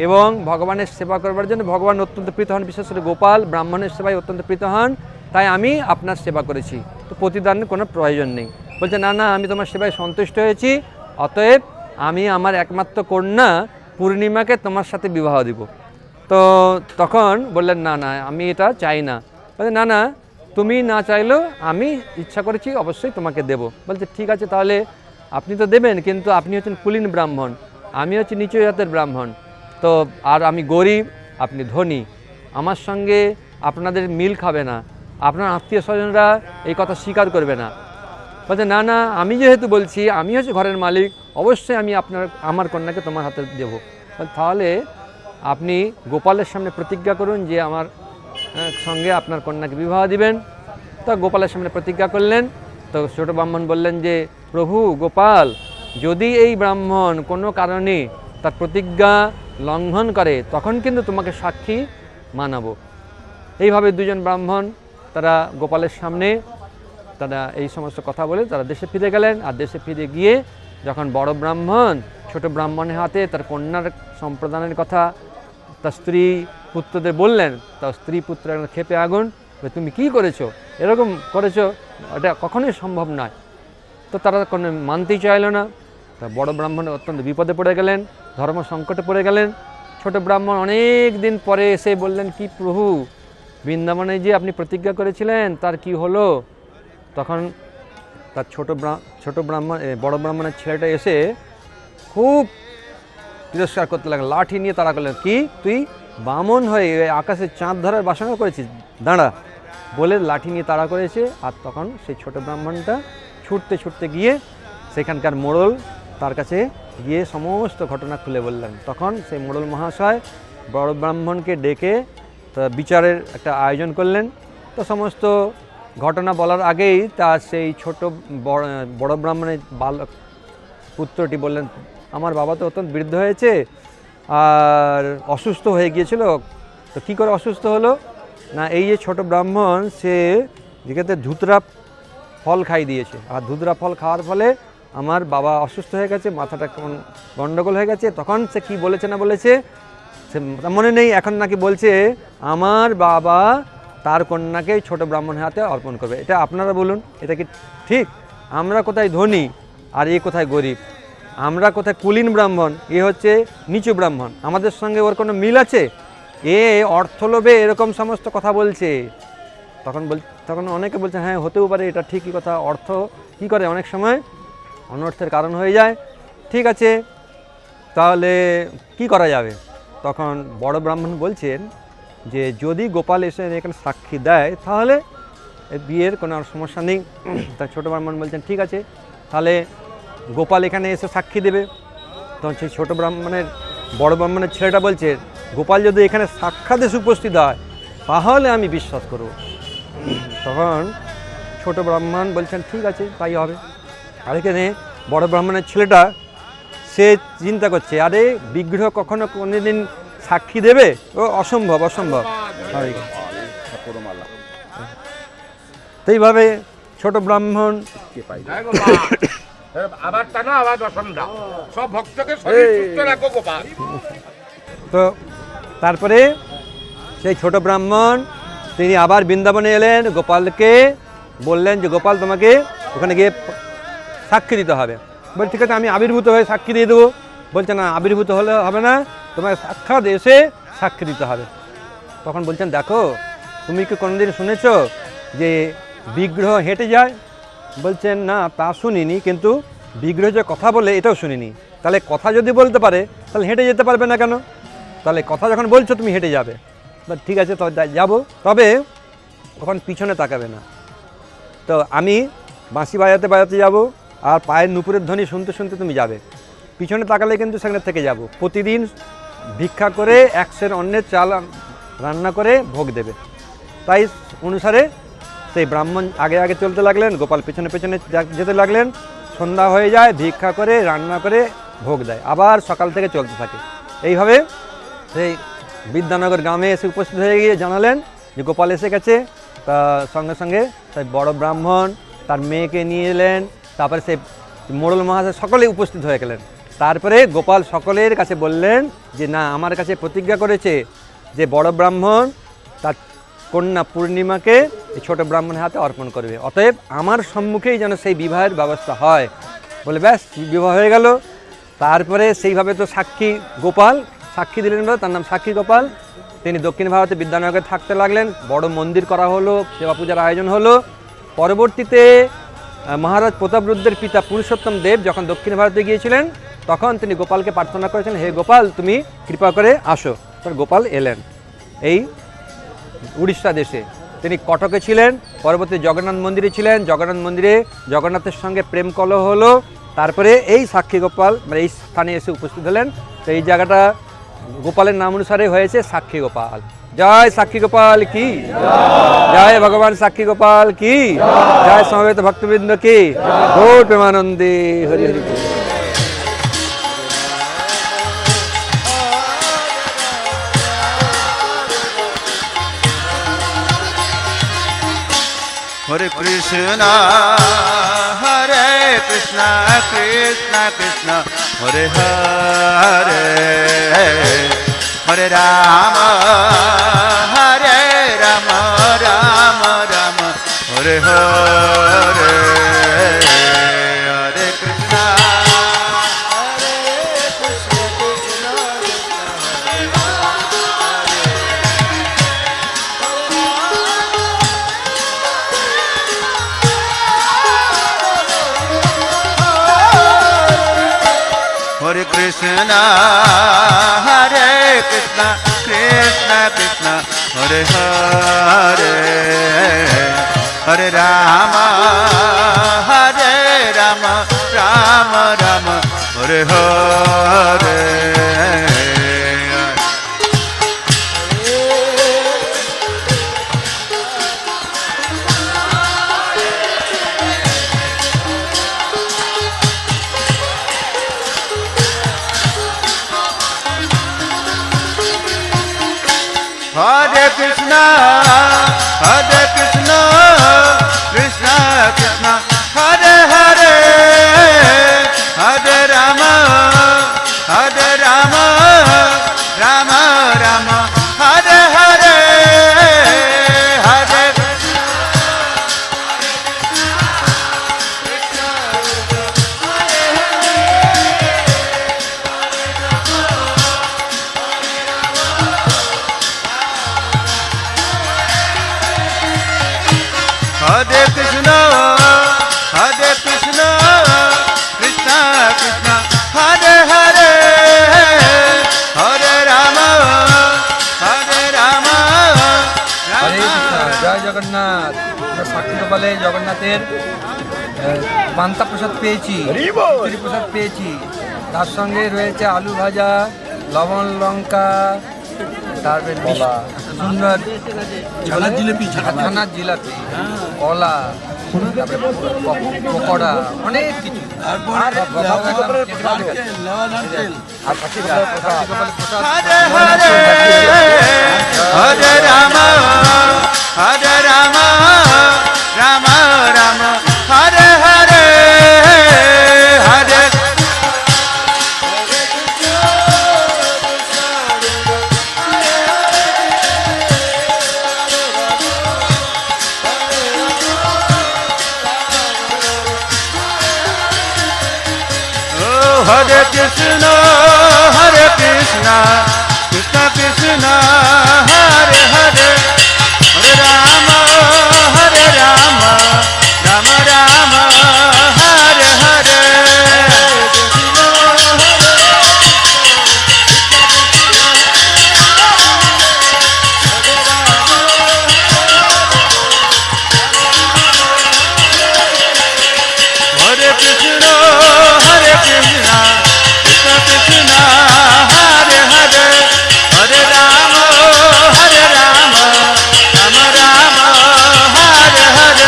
এবং ভগবানের সেবা করবার জন্য ভগবান অত্যন্ত প্রীত হন, বিশেষ করে গোপাল ব্রাহ্মণের সেবায় অত্যন্ত প্রীত হন, তাই আমি আপনার সেবা করেছি, তো প্রতিদানের কোনো প্রয়োজন নেই। বলছে না না, আমি তোমার সেবায় সন্তুষ্ট হয়েছি, অতএব আমি আমার একমাত্র কন্যা পূর্ণিমাকে তোমার সাথে বিবাহ দিব। তো তখন বললেন না না, আমি এটা চাই না। বলছে না না, তুমি না চাইলেও আমি ইচ্ছা করেছি অবশ্যই তোমাকে দেব। বলছে ঠিক আছে, তাহলে আপনি তো দেবেন, কিন্তু আপনি হচ্ছেন কুলীন ব্রাহ্মণ, আমি হচ্ছি নিচু জাতের ব্রাহ্মণ, তো আর আমি গরিব, আপনি ধনী, আমার সঙ্গে আপনাদের মিল খাবে না, আপনার আত্মীয় স্বজনরা এই কথা স্বীকার করবে না। বলছে না না, আমি যেহেতু বলছি, আমি হচ্ছে ঘরের মালিক, অবশ্যই আমি আমার কন্যাকে তোমার হাতে দেবো। তাহলে আপনি গোপালের সামনে প্রতিজ্ঞা করুন যে আমার সঙ্গে আপনার কন্যাকে বিবাহ দিবেন। তা গোপালের সামনে প্রতিজ্ঞা করলেন। তো ছোট ব্রাহ্মণ বললেন যে প্রভু গোপাল, যদি এই ব্রাহ্মণ কোনো কারণে তার প্রতিজ্ঞা লঙ্ঘন করে তখন কিন্তু তোমাকে সাক্ষী মানাবো। এইভাবে দুজন ব্রাহ্মণ তারা গোপালের সামনে তারা এই সমস্ত কথা বলে তারা দেশে ফিরে গেলেন। আর দেশে ফিরে গিয়ে যখন বড় ব্রাহ্মণ ছোট ব্রাহ্মণের হাতে তার কন্যার সম্প্রদানের কথা তার স্ত্রী পুত্রদের বললেন, তার স্ত্রী পুত্র ক্ষেপে আগুন, তুমি কি করেছো, এরকম করেছো, এটা কখনোই সম্ভব নয়। তো তারা কোনো মানতেই চাইল না। তা বড় ব্রাহ্মণ অত্যন্ত বিপদে পড়ে গেলেন, ধর্ম সংকটে পড়ে গেলেন। ছোট ব্রাহ্মণ অনেক দিন পরে এসে বললেন, কি প্রভু, বৃন্দাবনে যে আপনি প্রতিজ্ঞা করেছিলেন তার কি হলো? তখন তার ছোট ব্রাহ্মণ বড় ব্রাহ্মণের ছেলেটা এসে খুব তিরস্কার করতে লাগলেন, লাঠি নিয়ে তাড়া করলেন, কি তুই বামন হয়ে আকাশে চাঁদ ধরার বাসনা করেছিস, দাঁড়া, বলে লাঠি নিয়ে তাড়া করেছে। আর তখন সেই ছোট ব্রাহ্মণটা ছুটতে ছুটতে গিয়ে সেখানকার মোড়ল তার কাছে গিয়ে সমস্ত ঘটনা খুলে বললেন। তখন সেই মোড়ল মহাশয় বড় ব্রাহ্মণকে ডেকে বিচারের একটা আয়োজন করলেন। তো সমস্ত ঘটনা বলার আগেই তার সেই ছোট বড় ব্রাহ্মণের পুত্রটি বললেন, আমার বাবা তো অত্যন্ত বৃদ্ধ হয়েছে আর অসুস্থ হয়ে গিয়েছিল, তো কী করে অসুস্থ হলো না, এই যে ছোট ব্রাহ্মণ সে যেখানে ধুতরা ফল খাই দিয়েছে, আর ধুতরা ফল খাওয়ার ফলে আমার বাবা অসুস্থ হয়ে গেছে, মাথাটা কেমন গণ্ডগোল হয়ে গেছে। তখন সে কি বলেছে না বলেছে সে মনে নেই, এখন নাকি বলছে আমার বাবা তার কন্যাকে ছোট ব্রাহ্মণের হাতে অর্পণ করবে। এটা আপনারা বলুন, এটা কি ঠিক? আমরা কোথায় ধনী আর এ কোথায় গরিব, আমরা কোথায় কুলীন ব্রাহ্মণ, এ হচ্ছে নিচু ব্রাহ্মণ, আমাদের সঙ্গে ওর কোনো মিল আছে? এ অর্থলোভে এরকম সমস্ত কথা বলছে। তখন অনেকে বলছে হ্যাঁ হতেও পারে, এটা ঠিকই কথা, অর্থ কী করে অনেক সময় অনর্থের কারণ হয়ে যায়। ঠিক আছে, তাহলে কি করা যাবে? তখন বড় ব্রাহ্মণ বলছেন যে যদি গোপাল এসে এখানে সাক্ষী দেয় তাহলে বিয়ের কোনো আর সমস্যা নেই। তা ছোটো ব্রাহ্মণ বলছেন ঠিক আছে, তাহলে গোপাল এখানে এসে সাক্ষী দেবে। তখন সেই ছোটো ব্রাহ্মণের বড় ব্রাহ্মণের ছেলেটা বলছে গোপাল যদি এখানে সাক্ষাৎ এসে উপস্থিত হয় তাহলে আমি বিশ্বাস করব। তখন ছোট ব্রাহ্মণ বলছেন ঠিক আছে তাই হবে। আর এখানে বড় ব্রাহ্মণের ছেলেটা সে চিন্তা করছে আরে বিগ্রহ কখনো কোনোদিন সাক্ষী দেবে? ও অসম্ভব অসম্ভব। তো এইভাবে ছোট ব্রাহ্মণ আবার টানো আবার দশম দাও, সব ভক্তকে শরীর সুস্থ রাখো গোপাল। তো তারপরে সেই ছোট ব্রাহ্মণ তিনি আবার বৃন্দাবনে এলেন, গোপালকে বললেন যে গোপাল তোমাকে ওখানে গিয়ে সাক্ষী দিতে হবে। বল ঠিক আছে আমি আবির্ভূত হয়ে সাক্ষী দিয়ে দেবো। বলছে না আবির্ভূত হলে হবে না, তোমার সাক্ষাৎ এসে সাক্ষী দিতে হবে। তখন বলছেন দেখো তুমি কি কোনোদিন শুনেছ যে বিগ্রহ হেঁটে যায়? বলছেন না তা শুনিনি, কিন্তু বিগ্রহ যে কথা বলে এটাও শুনিনি। তাহলে কথা যদি বলতে পারে তাহলে হেঁটে যেতে পারবে না কেন? তাহলে কথা যখন বলছো তুমি হেঁটে যাবে। ঠিক আছে তবে যাবো, তবে ওখানে পিছনে তাকাবে না। তো আমি বাঁশি বাজাতে বাজাতে যাব আর পায়ের নুপুরের ধ্বনি শুনতে শুনতে তুমি যাবে। পিছনে তাকালে কিন্তু সেখানে থেকে যাব। প্রতিদিন ভিক্ষা করে 1 সের অন্নের চাল রান্না করে ভোগ দেবে। তাই অনুসারে সেই ব্রাহ্মণ আগে আগে চলতে লাগলেন, গোপাল পেছনে পেছনে যেতে লাগলেন। সন্ধ্যা হয়ে যায়, ভিক্ষা করে রান্না করে ভোগ দেয়, আবার সকাল থেকে চলতে থাকে। এইভাবে সেই বিদ্যানগর গ্রামে এসে উপস্থিত হয়ে গিয়ে জানালেন যে গোপাল এসে গেছে। তা সঙ্গে সঙ্গে সেই বড় ব্রাহ্মণ তার মেয়েকে নিয়ে এলেন, তারপরে সেই মোড়ল মহাশয় সকলে উপস্থিত হয়ে গেলেন। তারপরে গোপাল সকলের কাছে বললেন যে না আমার কাছে প্রতিজ্ঞা করেছে যে বড় ব্রাহ্মণ তার কন্যা পূর্ণিমাকে এই ছোটো ব্রাহ্মণের হাতে অর্পণ করবে, অতএব আমার সম্মুখেই যেন সেই বিবাহের ব্যবস্থা হয়। বলে ব্যাস বিবাহ হয়ে গেল। তারপরে সেইভাবে তো সাক্ষী গোপাল সাক্ষী দিলেন, তার নাম সাক্ষী গোপাল। তিনি দক্ষিণ ভারতে বিদ্যানগরে থাকতে লাগলেন, বড় মন্দির করা হলো, সেবা পূজার আয়োজন হলো। পরবর্তীতে মহারাজ প্রতাপরুদ্রের পিতা পুরুষোত্তম দেব যখন দক্ষিণ ভারতে গিয়েছিলেন তখন তিনি গোপালকে প্রার্থনা করেছেন হে গোপাল তুমি কৃপা করে আসো। তখন গোপাল এলেন এই উড়িষ্যা দেশে। তিনি কটকে ছিলেন, পরবর্তী জগন্নাথ মন্দিরে ছিলেন। জগন্নাথ মন্দিরে জগন্নাথের সঙ্গে প্রেম কলহ হলো, তারপরে এই সাক্ষী গোপাল মানে এই স্থানে এসে উপস্থিত হলেন। তো এই জায়গাটা গোপালের নাম অনুসারে হয়েছে সাক্ষী গোপাল। জয় সাক্ষী গোপাল কি জয়, ভগবান সাক্ষী গোপাল কি জয়, সমবেত ভক্তবৃন্দ কি গৌর প্রেমানন্দে Hari Hari. Hare Krishna, Hare Krishna, Krishna Krishna, Hare Hare, Hare Rama, Hare Rama, Rama Rama, Hare Hare, Hare Krishna, Hare Krishna, Krishna Krishna, Hare Krishna, Hare Krishna, Krishna Krishna, Hare Hare, Hare Rama, Hare Rama, Rama Rama, Hare Hare. Krishna, Krishna Krishna, Hare Hare, Hare Rama, Rama Rama, Hare Hare, Hare Hare Krishna, Krishna Krishna, Hare Hare, Hare Rama, Rama হরে কৃষ্ণ, জয় জগন্নাথ। আমরা সাক্ষী গোপালে জগন্নাথের পান্তা প্রসাদ পেয়েছি, খিচুড়ি প্রসাদ পেয়েছি। তার সঙ্গে রয়েছে আলু ভাজা, লবণ লঙ্কা, তারপরে সুন্দর ছানার জিলাপি, কলা, তারপরে পকোড়া, অনেক কিছু। আর সাক্ষী গোপালের প্রসাদ। Hare Hare, Hare Rama, Rama Rama, Hare Hare, Hare Oh, Hare Krishna, Krishna Krishna, Hare Hare, Hare Rama, Rama Rama, Hare Hare. Hare Krishna, Krishna Krishna, Hare Hare, Hare Rama, Rama Rama, Hare Hare.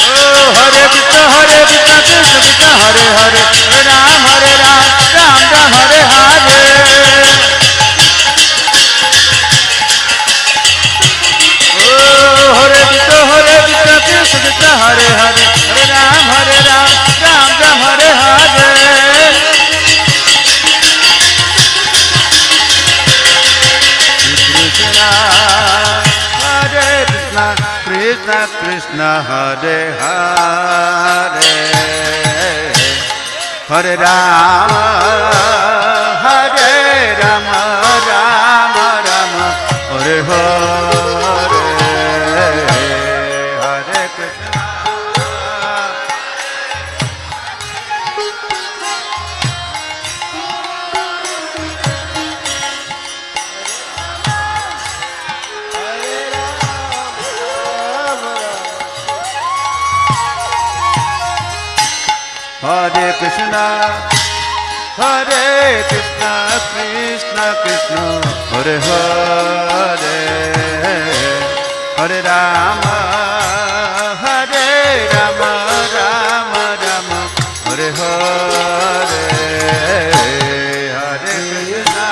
Oh, Hare Krishna, Krishna Krishna, Hare Hare, Hare Ram, Ram Ram, Hare Hare. Hare Krishna, Krishna Krishna, Hare Hare, Hare Ram, Ram Ram, Hare Hare. Krishna, Hare Krishna, Krishna Krishna, Hare Hare, Hare Rama, Rama Rama, Hare Hare. Hare Krishna. Hare Krishna, Krishna Krishna, Hare Hare, Hare Rama, Rama Rama, Hare Hare, Hare Krishna.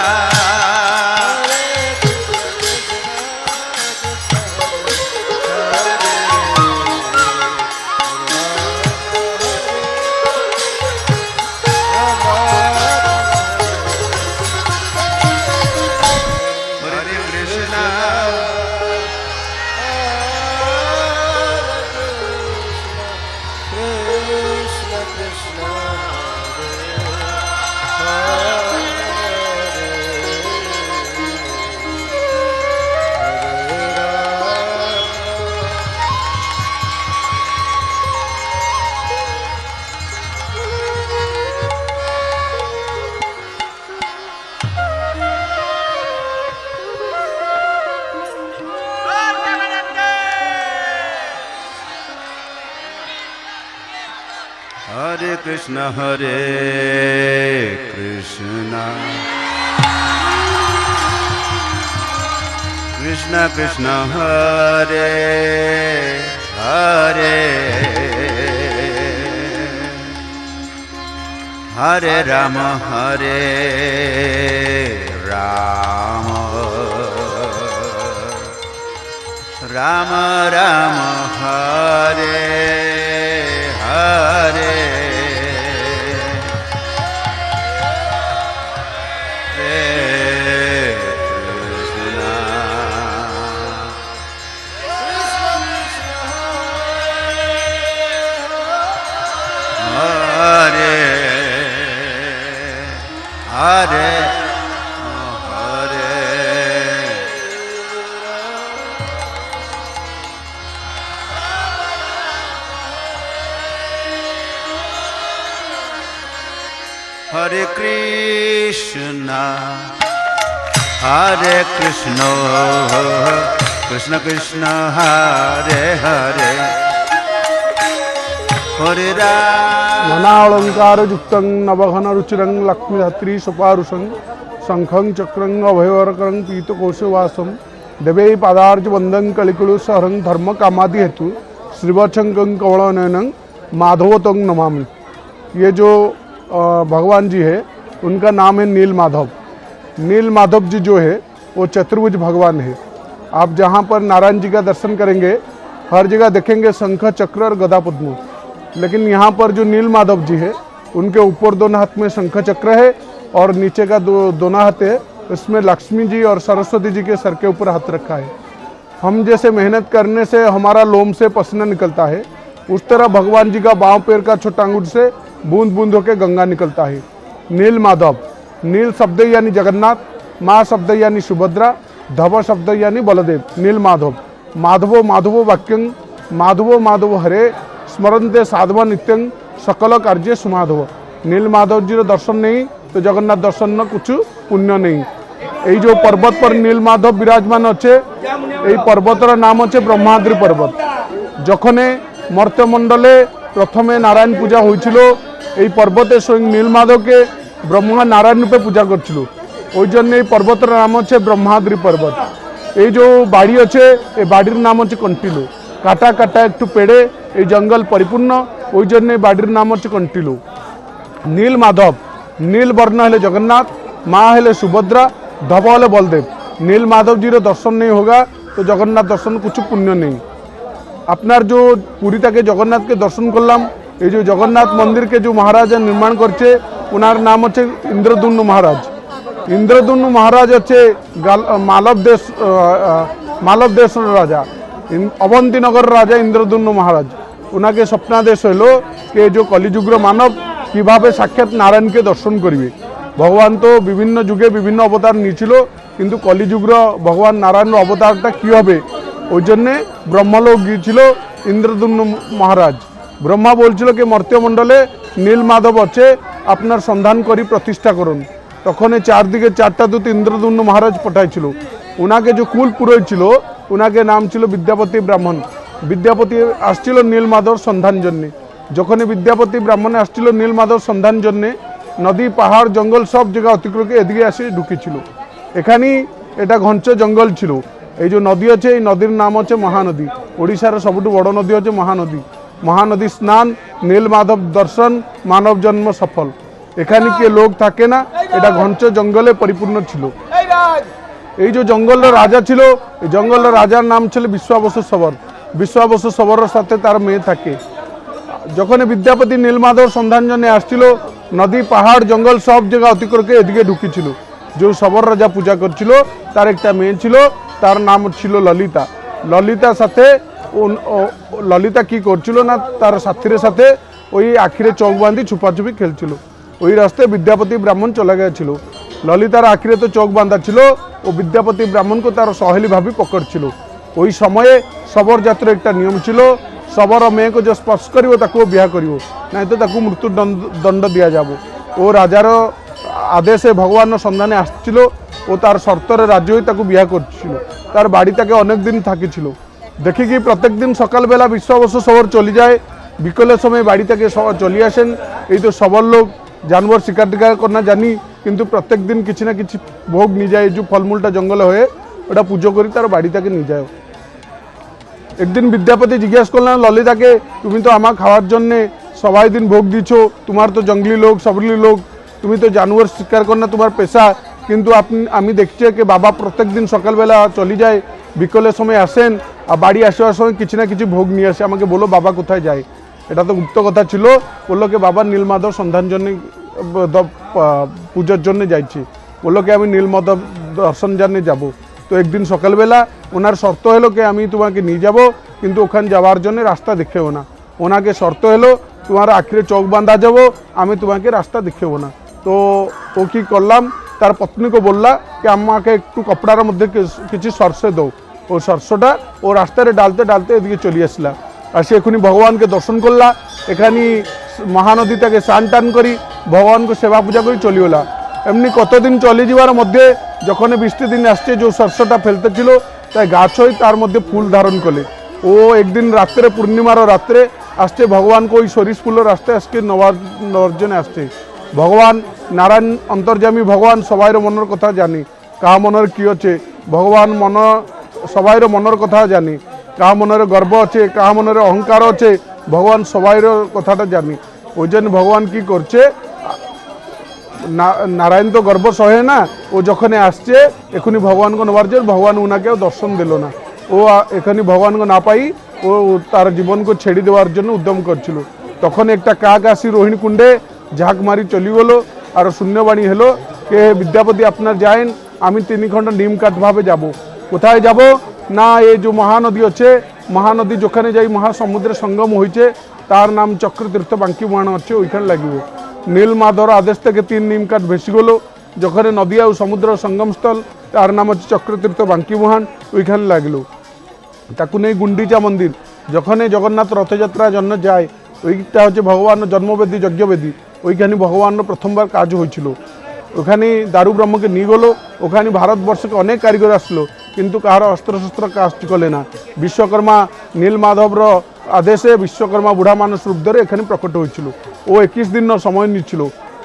Hare Krishna, Krishna Krishna, Hare Hare Hare Ram Ram Ram Hare Hare Hare Hare Hare Hare Krishna Krishna Krishna Hare Hare Hare Ram नानालंकारयुक्तं नवघनरुचिरं लक्ष्मीधात्री सुपारुषं शंखं चक्रं अभयवरकरं पीतकोशवासं देवै पादार्जुवन्दं कलिकुलुसहरं धर्मकामादिहेतु श्रीवत्संकं कवलनयनं माधवतं नमामि। ये जो भगवान जी है उनका नाम है नील माधव। नील माधव जी जो है वो चतुर्भुज भगवान है। आप जहाँ पर नारायण जी का दर्शन करेंगे हर जगह देखेंगे शंख चक्र और गदा पद्म, लेकिन यहाँ पर जो नील माधव जी है उनके ऊपर दोनों हाथ में शंख चक्र है और नीचे का दोनों हाथ है इसमें लक्ष्मी जी और सरस्वती जी के सर के ऊपर हाथ रखा है। हम जैसे मेहनत करने से हमारा लोम से पसीना निकलता है, उस तरह भगवान जी का बाँव पैर का छोटा अंगूठ से बूंद बूंद होकर गंगा निकलता है। नील माधव, नील शब्द यानी जगन्नाथ, माँ शब्द यानी सुभद्रा, धव शब्द यानी बलदेव। नील माधव माधवो माधवो वाक्यं माधवो माधव हरे स्मरन्ते साधव नित्यं सकल कार्य सुमाधव। नील माधव जी दर्शन नहीं तो जगन्नाथ दर्शन न कुछ पुण्य नहीं। यही जो पर्वत पर नील माधव विराजमान अच्छे यही पर्वतर नाम अच्छे ब्रह्माद्रि पर्वत। जखने मर्त्यमंडले प्रथमे नारायण पूजा होइछिलो এই पर्वते स्वयं नील माधव के ब्रह्मा नारायण रूपे पूजा करछिलो। ওই জন্য এই पर्वतर नाम अच्छे ब्रह्माद्रि पर्वत। এই जो बाड़ी अच्छे এই बाड़ीर नाम अच्छे कंटिलो। काटा काटा एकटू पेड़े এই जंगल परिपूर्ण ওই জন্য এই बाड़ीर नाम अच्छे कंटिलो। नील माधव नील वर्ण हेले जगन्नाथ, माँ हेले सुभद्रा, धव हेले बलदेव। नील माधव जी दर्शन नहीं होगा तो जगन्नाथ दर्शन कुछ पुण्य नहीं। আপনার जो पुरी तक जगन्नाथ के दर्शन करलाम ये जो जगन्नाथ मंदिर के जो महाराज निर्माण करছে उनार नाम হচ্ছে इंद्रदुम्न महाराज। इंद्रदुम्न महाराज হচ্ছে मालव देश राजा अवंती नगर राजा इंद्रदुम्न महाराज। उनाके स्वप्नादेश हलो कि जो कलिजुगर मानव किभाबे साक्षात नारायण के दर्शन करिवे। भगवान तो विभिन्न जुगे विभिन्न अवतार निয়েছিল किंतु कलिजुगर भगवान नारायण अवतारटा कि होबे ওই জন্যে ব্রহ্মলোক গিয়েছিল इंद्रदुम्न महाराज। ब्रह्मा বলছিল कि मर्त्यमंडले नील माधव আছে আপনার সন্ধান করি প্রতিষ্ঠা করুন। তখন চারদিকে চারটা দূত इंद्रदुम्न महाराज পাঠাইছিল। ওনাকে যে কুল পুরোহিত ছিল ওনাকে নাম ছিল विद्यापति ब्राह्मण। विद्यापति আসছিল নীল মাধব সন্ধান জন্য। যখনই विद्यापति ब्राह्मण আসছিল নীল মাধব সন্ধান জন্য নদী পাহাড় জঙ্গল সব জায়গা অতিক্রম করে এদিকে এসে ঢুকেছিল। এখানেই এটা ঘঞ্চ জঙ্গল ছিল। এই যে নদী আছে এই নদীর নাম হচ্ছে মহানদী। ওড়িশার সবুঠু বড় নদী হচ্ছে মহানদী। মহানদী স্নান নীল মাধব দর্শন মানব জন্ম সফল। এখানে কি লোক থাকে না, এটা ঘঞ্চ জঙ্গলে পরিপূর্ণ ছিল। এই যে জঙ্গলের রাজা ছিল এই জঙ্গলের রাজার নাম ছিল বিশ্বাবসু সবর। বিশ্বাবসু সবরের সাথে তার মেয়ে থাকে। যখন বিদ্যাপতি নীল মাধব সন্ধান জন্য আসছিল নদী পাহাড় জঙ্গল সব জায়গা অতিক্রম করে এদিকে ঢুকেছিল। যে সবর রাজা পূজা করছিল তার একটা মেয়ে ছিল, তার নাম ছিল ললিতা। ললিতার সাথে ললিতা কি করছিল না তার সাথীর সাথে ওই আখিরে চোখ বাঁধি ছুপাছুপি খেলছিল। ওই রাস্তায় বিদ্যাপতি ব্রাহ্মণ চলে গেছিল। ললিতার আখিরে তো চোখ বাঁধা ছিল ও বিদ্যাপতি ব্রাহ্মণকে তার সহেলি ভাবি পকড়ছিল। ওই সময়ে শবর জাতির একটা নিয়ম ছিল, শবর মেয়েকে যে স্পর্শ করিব তাকে বিয়া করিব, নাই তো তাকে মৃত্যু দণ্ড দিয়া যাব। ও রাজার আদেশে ভগবানের সন্ধানে আসছিল ও তার শর্তরে রাজি হয়ে তাকে বিয়া করছিল। তার বাড়ি তাকে অনেক দিন থাকিছিল। देखिकी प्रत्येक दिन सकाल बेला विश्वाबसु सबर चली जाए, बिकलेर समय बाड़ी থেকে चली आसेन। এই তো সবার লোক जानवर शिकार टिकार करना जानी किंतु प्रत्येक दिन किसी ना किसी भोग नहीं जाए। जो फलमूलटा जंगल हुए ওটা পুজো করি তার বাড়ি থেকে নিয়ে যায়। একদিন বিদ্যাপতি জিজ্ঞেস করলেন ললিতাকে, তুমি তো আমার খাওয়ার জন্যে সবাই দিন ভোগ দিচ্ছ, তোমার তো জঙ্গলি লোক সবলি লোক, তুমি তো জানোয়ার শিকার কর না তোমার পেশা, কিন্তু আমি দেখছি কি বাবা প্রত্যেক দিন সকালবেলা চলে যায়, বিকেলের সময় আসেন আর বাড়ি আসবার সময় কিছু না কিছু ভোগ নিয়ে আসে, আমাকে বলো বাবা কোথায় যায়। এটা তো গুপ্ত কথা ছিল। বললো কি বাবা নীলমাধব সন্ধান জন্য পুজোর জন্য যাইছি। বললো কি আমি নীলমাধব দর্শন জন্য যাব। তো একদিন সকালবেলা ওনার শর্ত হলো কি আমি তোমাকে নিয়ে যাব, কিন্তু ওখানে যাওয়ার জন্য রাস্তা দেখেও না। ওনাকে শর্ত হলো তোমার আখড়ে চোখ বাঁধা যাব, আমি তোমাকে রাস্তা দেখেও না। তো ও কি করলাম, তার পত্নীকে বললা কি আমাকে একটু কপড়ার মধ্যে কিছু সরষে দাও। ও সরষেটা ও রাস্তায় ডালতে ডালতে এদিকে চলে আসলা, আর সে এখনই ভগবানকে দর্শন করলা। এখানে মহানদীটাকে স্নান টান করি ভগবানকে সেবা পূজা করে চলিওলা। এমনি কতদিন চলে যাওয়ার মধ্যে যখন বৃষ্টি দিন আসছে, যে সরষেটা ফেলতে ছিল তাই গাছ হয়ে তার মধ্যে ফুল ধারণ করে। ও একদিন রাত্রে পূর্ণিমারও রাত্রে আসছে ভগবানকে ওই সরিষ ফুলের রাস্তায় আজকে নবার্জনে আসছে। ভগবান নারায়ণ অন্তর্যামী ভগবান সবাইর মনের কথা জানি, কাহা মনের কী হচ্ছে, ভগবান সবাইর মনের কথা জানি, কাহা মনের গর্ব আছে, কাহা মনের অহংকার আছে, ভগবান সবাইর কথাটা জানি। ওই জন্য ভগবান কি করছে, নারায়ণ তো গর্ব সহে না, ও যখন আসছে এখনই ভগবানকে নেবার জন্য ভগবান ওনাকেও দর্শন দিল না। ও এখানে ভগবানকে না পাই ও তার জীবনকে ছেড়ে দেওয়ার জন্য উদ্যম করছিল। তখন একটা কাক আসি রোহিণী কুণ্ডে ঝাঁক মারি চলি গেলো, আর শূন্যবাণী হলো কে বিদ্যাপতি আপনার যায়েন, আমি 3 ঘন্টা নিম কাঠভাবে যাব। কোথায় যাব না, এই যে মহানদী আছে, মহানদী যেখানে যাই মহাসমুদ্রের সঙ্গম হয়েছে তার নাম চক্রতীর্থ বাঙ্কি মহান হচ্ছে, ওইখানে লাগিব। নীলমাধর আদেশ থেকে 3 নিম কাঠ ভেসে গেলো, যখন নদী আর সমুদ্র সঙ্গমস্থল তার নাম হচ্ছে চক্রতীর্থ বাঙ্কি মহান, ওইখানে লাগলো। তাকে নেই গুন্ডিচা মন্দির, যখন জগন্নাথ রথযাত্রার জন্য যায়, ওইটা হচ্ছে ভগবানের জন্মবেদী যজ্ঞবেদী, ওইখানে ভগবানের প্রথমবার কাজ হয়েছিল। ওখানে দারু ব্রহ্মকে নিয়ে গেলো, ওখানে ভারতবর্ষকে অনেক কারিগর আসলো, কিন্তু কাহার অস্ত্রশস্ত্র কাজ চলে না। বিশ্বকর্মা নীলমাধবর আদেশে বিশ্বকর্মা বুড়া মানুষ রূপ ধরে এখানে প্রকট হয়েছিল। ও 21 দিন সময় নিচ্ছিল।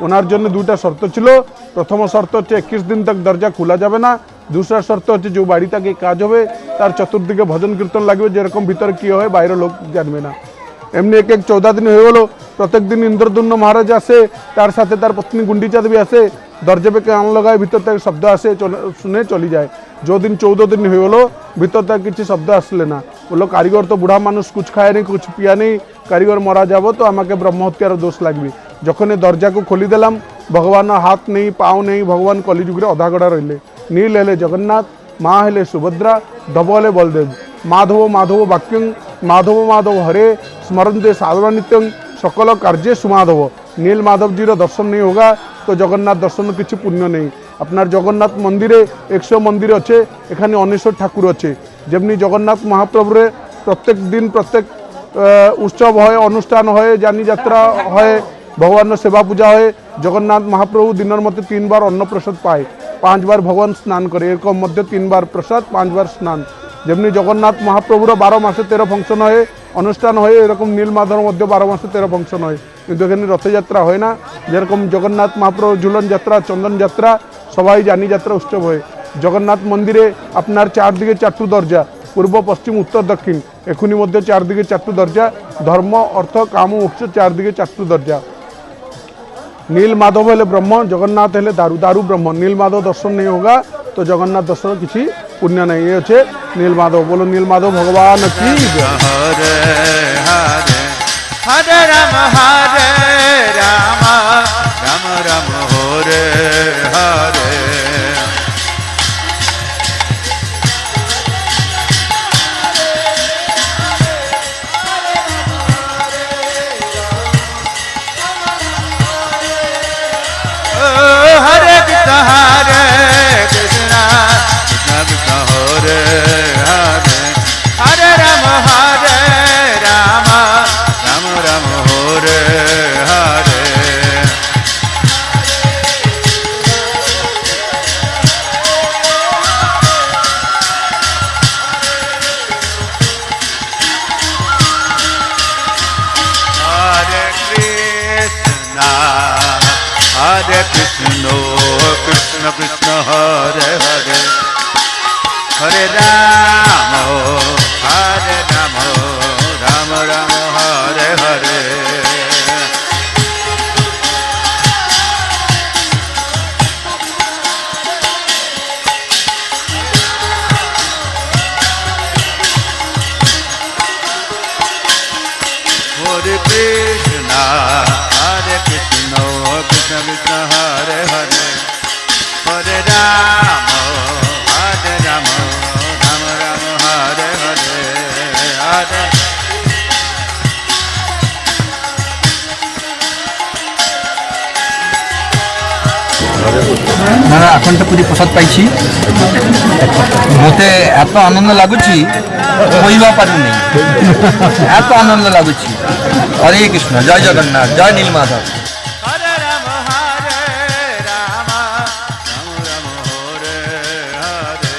ওনার জন্য 2টা শর্ত ছিল। প্রথম শর্ত হচ্ছে 21 দিন তক দরজা খোলা যাবে না। दूसरा शर्त হচ্ছে যে বাড়ি থেকে কাজ হবে তার চতুর্দিকে ভজন কীর্তন লাগবে, যেরকম ভিতরে কী হয় বাইরে লোক জানবে না। এমনি এক 14 দিন হয়ে গেলো, প্রত্যেক দিন ইন্দ্রদুম্ন মহারাজ আসে, তার সাথে তার পত্নী গুন্ডিচা দেবী আসে, দরজা पे কান লাগায়, ভিতর থেকে শব্দ আসে, শুনে চলে যায়। যেদিন 14 দিন হয়ে গেলো ভিতর থেকে কিছু শব্দ আসলে না, বললো কারিগর তো বুড়া মানুষ, কুছ খায় নেই কুছ পিয়া নেই, কারিগর মারা যাব তো আমাকে ব্রহ্মহত্যার দোষ লাগবে। যখন এই দরজাকে খুলি দিলাম, ভগবানের হাত নেই পাও নেই, ভগবান কলিযুগরে অধাগড়া রইলে। নীল হেলে জগন্নাথ, মা হেলে সুভদ্রা, ধব হেলে বলদেব। মাধব মাধব বাক্যং, মাধব মাধব হরে स्मरन्ते साधना नित्यं सकल कार्य सुमाधव। नील माधव जी दर्शन नहीं होगा तो जगन्नाथ दर्शन किसी पुण्य नहीं। अपनार जगन्नाथ मंदिरे 100 मंदिर अच्छे, एखाने 19 ठाकुर अच्छे। जेमनी जगन्नाथ महाप्रभुरे प्रत्येक दिन प्रत्येक उत्सव है, अनुष्ठान है, जानी यात्रा है, भगवान सेवा पूजा है। जगन्नाथ महाप्रभु दिनर मध्य 3 बार अन्न प्रसाद पाए, 5 बार भगवान स्नान करे, एरकम मध्य 3 बार प्रसाद 5 बार स्नान। जेमनी जगन्नाथ महाप्रभुर 12 मासे 13 फंक्शन है, अनुष्ठान है, एरकम नीलमाधव मध्य 12 मासे 13 फंक्शन है, किन्तु एखाने रथयात्रा है ना। जेरकम जगन्नाथ महाप्रभु झुलन यात्रा, चंदन यात्रा, सबाई जानी यात्रा उत्सव है। जगन्नाथ मंदिरे आपनार 4 दिके 4टी दरजा, पूर्व पश्चिम उत्तर दक्षिण, एखुनी मध्य 4 दिके 4टी दरजा, धर्म अर्थ काम मोक्ष 4 दिके 4टी दरजा। नील माधव हेले ब्रह्म, जगन्नाथ हेले दारू, दारू ब्रह्म। नील माधव दर्शन नहीं होगा तो जगन्नाथ दर्शन किसी पुण्य नहीं। ये अच्छे नील माधव, बोलो नील माधव भगवान की जय। हरे हरे हरे राम राम राम हरे हरे। हरे कृष्ण हरे कृष्ण कृष्ण कृष्ण हरे हरे हरे राम राम राम हरे हरे। हरे Krishna Krishna Krishna Hare Hare Hare Ram Krishna, Hare Krishna, Krishna Krishna, Hare Hare, Hare Rama, Hare Rama, Rama Rama, Hare Hare, Hare. ନା ଆଖଣ୍ଡ ପୁରୀ ପ୍ରସାଦ ପାଇଛି ମୋତେ ଏତ ଆନନ୍ଦ ଲାଗୁଛି କହିବା ପାରୁନି ଏତ ଆନନ୍ଦ ଲାଗୁଛି ହରେ କୃଷ୍ଣ ଜୟ ଜଗନ୍ନାଥ ଜୟ Nilamadhab Hare Rama, Hare Rama, Rama Rama, Hare Hare.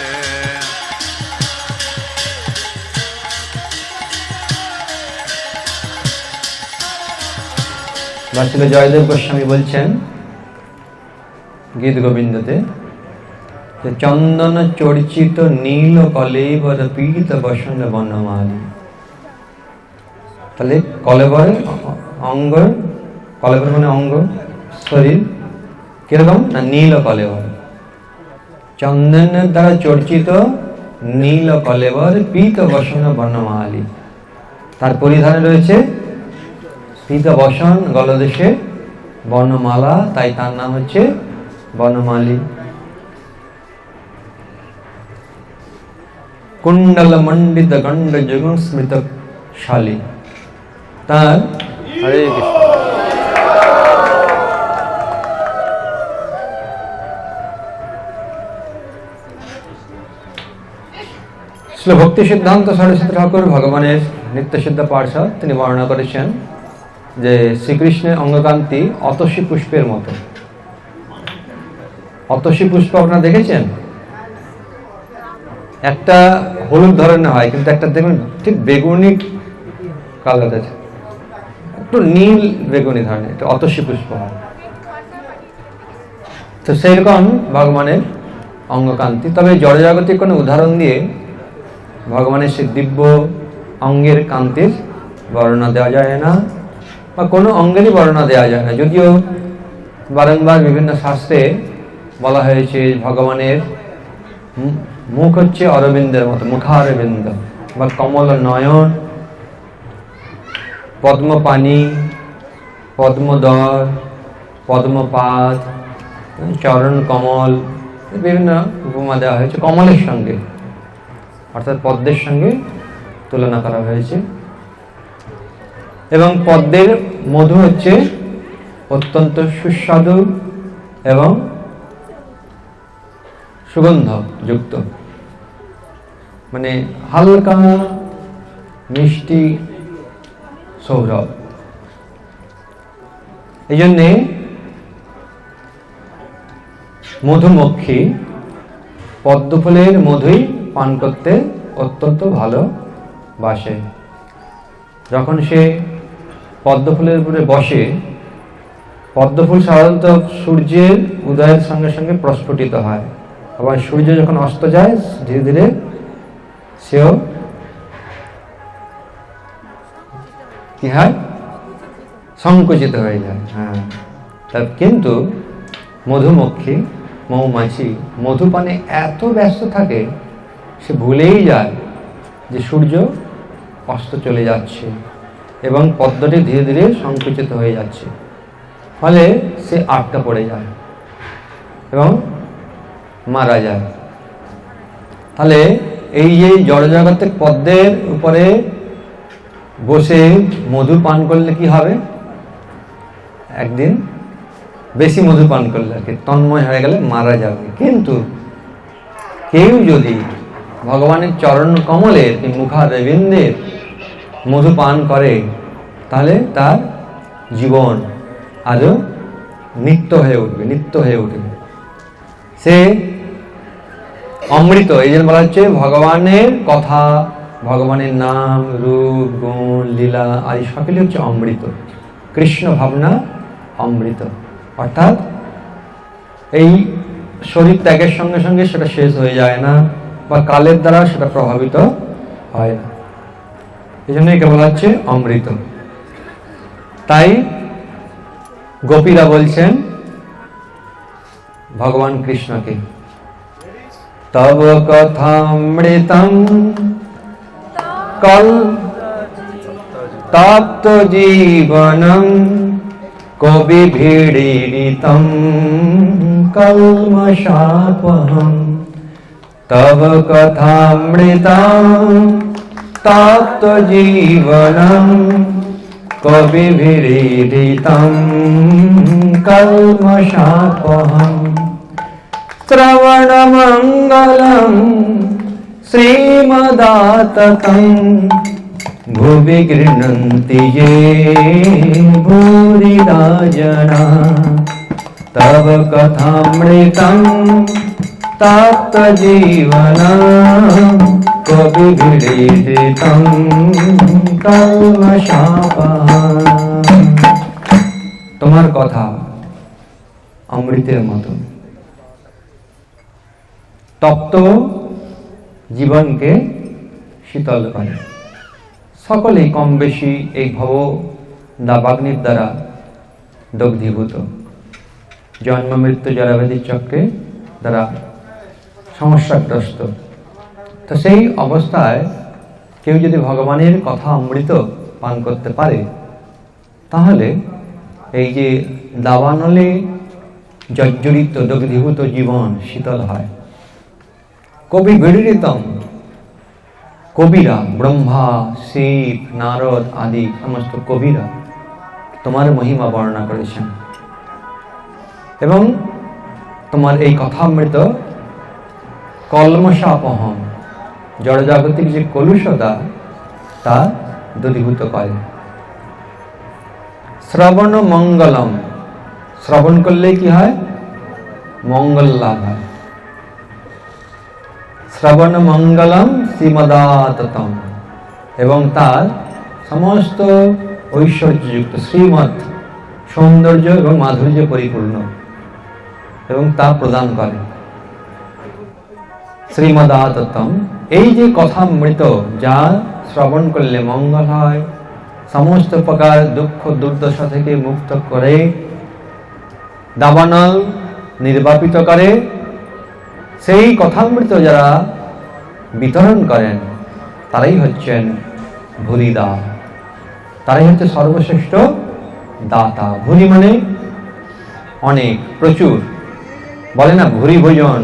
বার্ষিক জয়দেব গোস্বামী বলছেন গীত গোবিন্দতে যে চন্দন চর্চিত নীল কলেবর পীড়িত বসন বনমালী। তাহলে কলেবর অঙ্গ, কলেবর মানে অঙ্গ শরীর কিরকম না নীল কলেবর, চন্দনের দ্বারা চর্চিত নীল কলেবর পীত বসন বনমালী। তার পরিধানে রয়েছে পীত বসন গলদেশে বনমালা, তাই তার নাম হচ্ছে বনমালী। কুণ্ডল মণ্ডিত গণ্ড যুগম স্মৃত শালী। তার হরে কৃষ্ণ শ্রী ভক্তি সিদ্ধান্ত সরস্বতী ঠাকুর ভগবানের নিত্যসিদ্ধ পার্ষদ, তিনি বর্ণনা করেছেন যে শ্রীকৃষ্ণের অঙ্গকান্তি অতসী পুষ্পের মতো। অতসী পুষ্প আপনারা দেখেছেন? একটা হলুদ ধরনের হয়, কিন্তু একটা দেখবেন ঠিক বেগুনি কালার আছে, একটু নীল বেগুনি ধরনের, এটা অতসী পুষ্প হয়। তো সেইরকম ভগবানের অঙ্গকান্তি। তবে জড়জাগতিক কোনো উদাহরণ দিয়ে ভগবানের সেই দিব্য অঙ্গের কান্তির বর্ণনা দেওয়া যায় না, বা কোনো অঙ্গেরই বর্ণনা দেওয়া যায় না। যদিও বারংবার বিভিন্ন শাস্ত্রে বলা হয়েছে ভগবানের মুখ হচ্ছে অরবিন্দের মতো, মুখারবিন্দ বা কমল নয়ন, পদ্মপানি, পদ্মদর, পদ্মপাদ, চরণ কমল, বিভিন্ন উপমা দেওয়া হয়েছে কমলের সঙ্গে, অর্থাৎ পদ্মের সঙ্গে তুলনা করা হয়েছে। এবং পদ্মের মধু হচ্ছে অত্যন্ত সুস্বাদু এবং সুগন্ধ যুক্ত, মানে হালকা মিষ্টি সৌরভ। এই জন্যে মধুমক্ষী পদ্মফুলের মধুই পান করতে অত্যন্ত ভালোবাসে। যখন সে পদ্মফুলের উপরে বসে, পদ্মফুল সাধারণত সূর্যের উদয়ের সঙ্গে সঙ্গে প্রস্ফুটিত হয়, আবার সূর্য যখন অস্ত যায় ধীরে ধীরে সেও কি হয়, সংকুচিত হয়ে যায়। হ্যাঁ, তা কিন্তু মধুমক্ষী, মৌমাছি মধুপানে এত ব্যস্ত থাকে সে ভুলেই যায় যে সূর্য অস্ত চলে যাচ্ছে এবং পদ্মটি ধীরে ধীরে সংকুচিত হয়ে যাচ্ছে, ফলে সে আটকা পড়ে যায় এবং মারা যায়। তাহলে এই যে জড়জগতের পদ্মের উপরে বসে মধু পান করলে কি হবে, একদিন বেশি মধু পান করলে আর কি তন্ময় হয়ে গেলে মারা যাবে। কিন্তু কেউ যদি ভগবানের চরণ কমলের মুখারবিন্দের মধু পান করে, তাহলে তার জীবন আরো নিত্য হয়ে উঠবে, নিত্য হয়ে উঠবে। সে অমৃত। এই জন্য বলা হচ্ছে ভগবানের কথা, ভগবানের নাম, রূপ, গুণ, লীলা আদি সকলই হচ্ছে অমৃত। কৃষ্ণ ভাবনা অমৃত, অর্থাৎ এই শরীর ত্যাগের সঙ্গে সঙ্গে সেটা শেষ হয়ে যায় না, বা কালের দ্বারা সেটা প্রভাবিত হয় না। এই জন্য একে বলা হচ্ছে অমৃত। তাই গোপীরা বলছেন ভগবান কৃষ্ণকে, তব কথামৃতম কল তপ্ত জীবনম কবিভিড়িতম কলমশাপহম তব কথামৃতম তপ্ত জীবনম কবিভিড়িতম কলমশাপহম শ্রবণমঙ্গলম শ্রীমদাততম ভুবি গৃহন্তি ये ভূরিদা जना तव कथामृतं तप्त जीवनं कविभिरीडितं कल्मषापहम्। তোমার কথা অমৃতের মতো তপ্ত জীবনকে শীতল করে। সকলেই কম বেশি এই ভব দাবাগ্নির দ্বারা দগ্ধীভূত, জন্ম মৃত্যু জরাব্যাধি চক্রে দ্বারা সমস্যাগ্রস্ত। তো সেই অবস্থায় কেউ যদি ভগবানের কথা অমৃত পান করতে পারে, তাহলে এই যে দাবানলে জর্জরিত দগ্ধীভূত জীবন শীতল হয়। কবি বিড়িতম, কবিরা ব্রহ্মা শিব নারদ আদি সমস্ত কবিরা তোমার মহিমা বর্ণনা করেছেন এবং তোমার এই কথামৃত কলমশাপহম জড়জাগতিক যে কলুষতা তা দূরীভূত করে। শ্রবণ মঙ্গলম, শ্রবণ করলে কি হয়? মঙ্গল লাভ হয়। শ্রবণ মঙ্গলম শ্রীমদাততম, এবং তার সমস্ত ঐশ্বর্যযুক্ত শ্রীমৎ সৌন্দর্য এবং মাধুর্য পরিপূর্ণ এবং তা প্রদান করে। শ্রীমদাততম, এই যে কথামৃত যা শ্রবণ করলে মঙ্গল হয়, সমস্ত প্রকার দুঃখ দুর্দশা থেকে মুক্ত করে, দাবানল নির্বাপিত করে, সেই কথামৃত যারা বিতরণ করেন তারাই হচ্ছেন ভূরিদা, তারাই হচ্ছে সর্বশ্রেষ্ঠ দাতা। ভূরি মানে অনেক, প্রচুর, বলে না ভূরি ভোজন,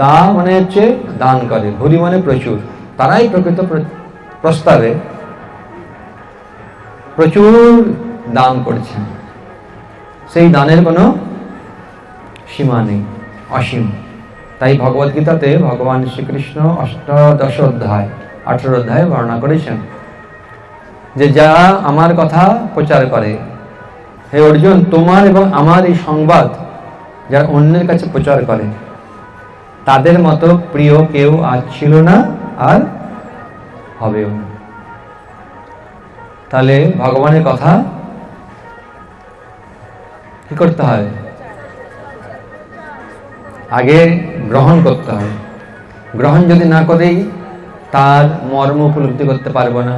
দা মানে হচ্ছে দান করে, ভূরি মানে প্রচুর। তারাই প্রকৃত প্রস্তাবে প্রচুর দান করছেন, সেই দানের কোনো সীমা নেই, অসীম। তাই ভগবদ্গীতাতে ভগবান শ্রীকৃষ্ণ 18 অধ্যায়ে বর্ণনা করেছেন যে যারা আমার কথা প্রচার করে, হে অর্জুন, তোমার এবং আমার এই সংবাদ যারা অন্যের কাছে প্রচার করে তাদের মতো প্রিয় কেউ আজ ছিল না আর হবেও না। তাহলে ভগবানের কথা কি করতে হয়? আগে গ্রহণ করতে হয়। গ্রহণ যদি না করেই তার মর্ম উপলব্ধি করতে পারবো না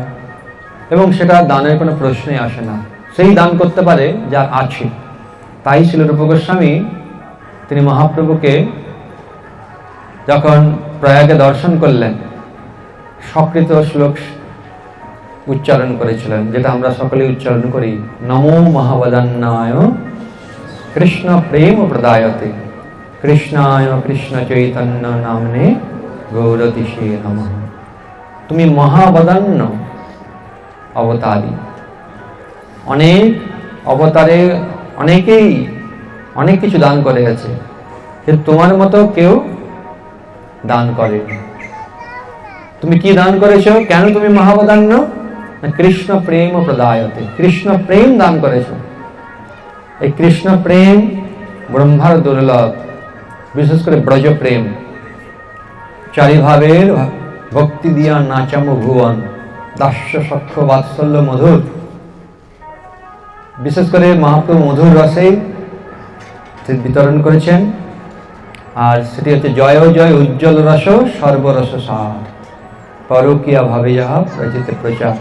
এবং সেটা দানের কোনো প্রশ্নই আসে না। সেই দান করতে পারে যার আছে। তাই ছিল রূপ গোস্বামী, তিনি মহাপ্রভুকে যখন প্রয়াগে দর্শন করলেন সকৃত শ্লোক উচ্চারণ করেছিলেন, যেটা আমরা সকলে উচ্চারণ করি, নমো মহাবদান্নায় কৃষ্ণ প্রেম প্রদায়তে কৃষ্ণায় কৃষ্ণ চৈতন্য নামনে গৌরতিষে নমঃ। তুমি মহাবদান্য অবতারী, অনেক অবতারে অনেকেই অনেক কিছু দান করে গেছে, কিন্তু তোমার মতো কেউ দান করে। তুমি কি দান করেছো? কেন তুমি মহাবদান্য? কৃষ্ণ প্রেম প্রদায়তে, কৃষ্ণ প্রেম দান করেছো। এই কৃষ্ণ প্রেম ব্রহ্মার দুর্লভ, বিশেষ করে ব্রজ প্রেম। চারিভাবের ভক্তি দিয়া নাচাম ভুবন, দাস্য সখ্য বাৎসল্য মধুর। বিশেষ করে মহাপ্রভু মধুর রসে বিতরণ করেছেন, আর সেটি হচ্ছে জয় জয় উজ্জ্বল রস সর্বরস সার, পরকীয়া ভাবে যাহা প্রচিতে প্রচার।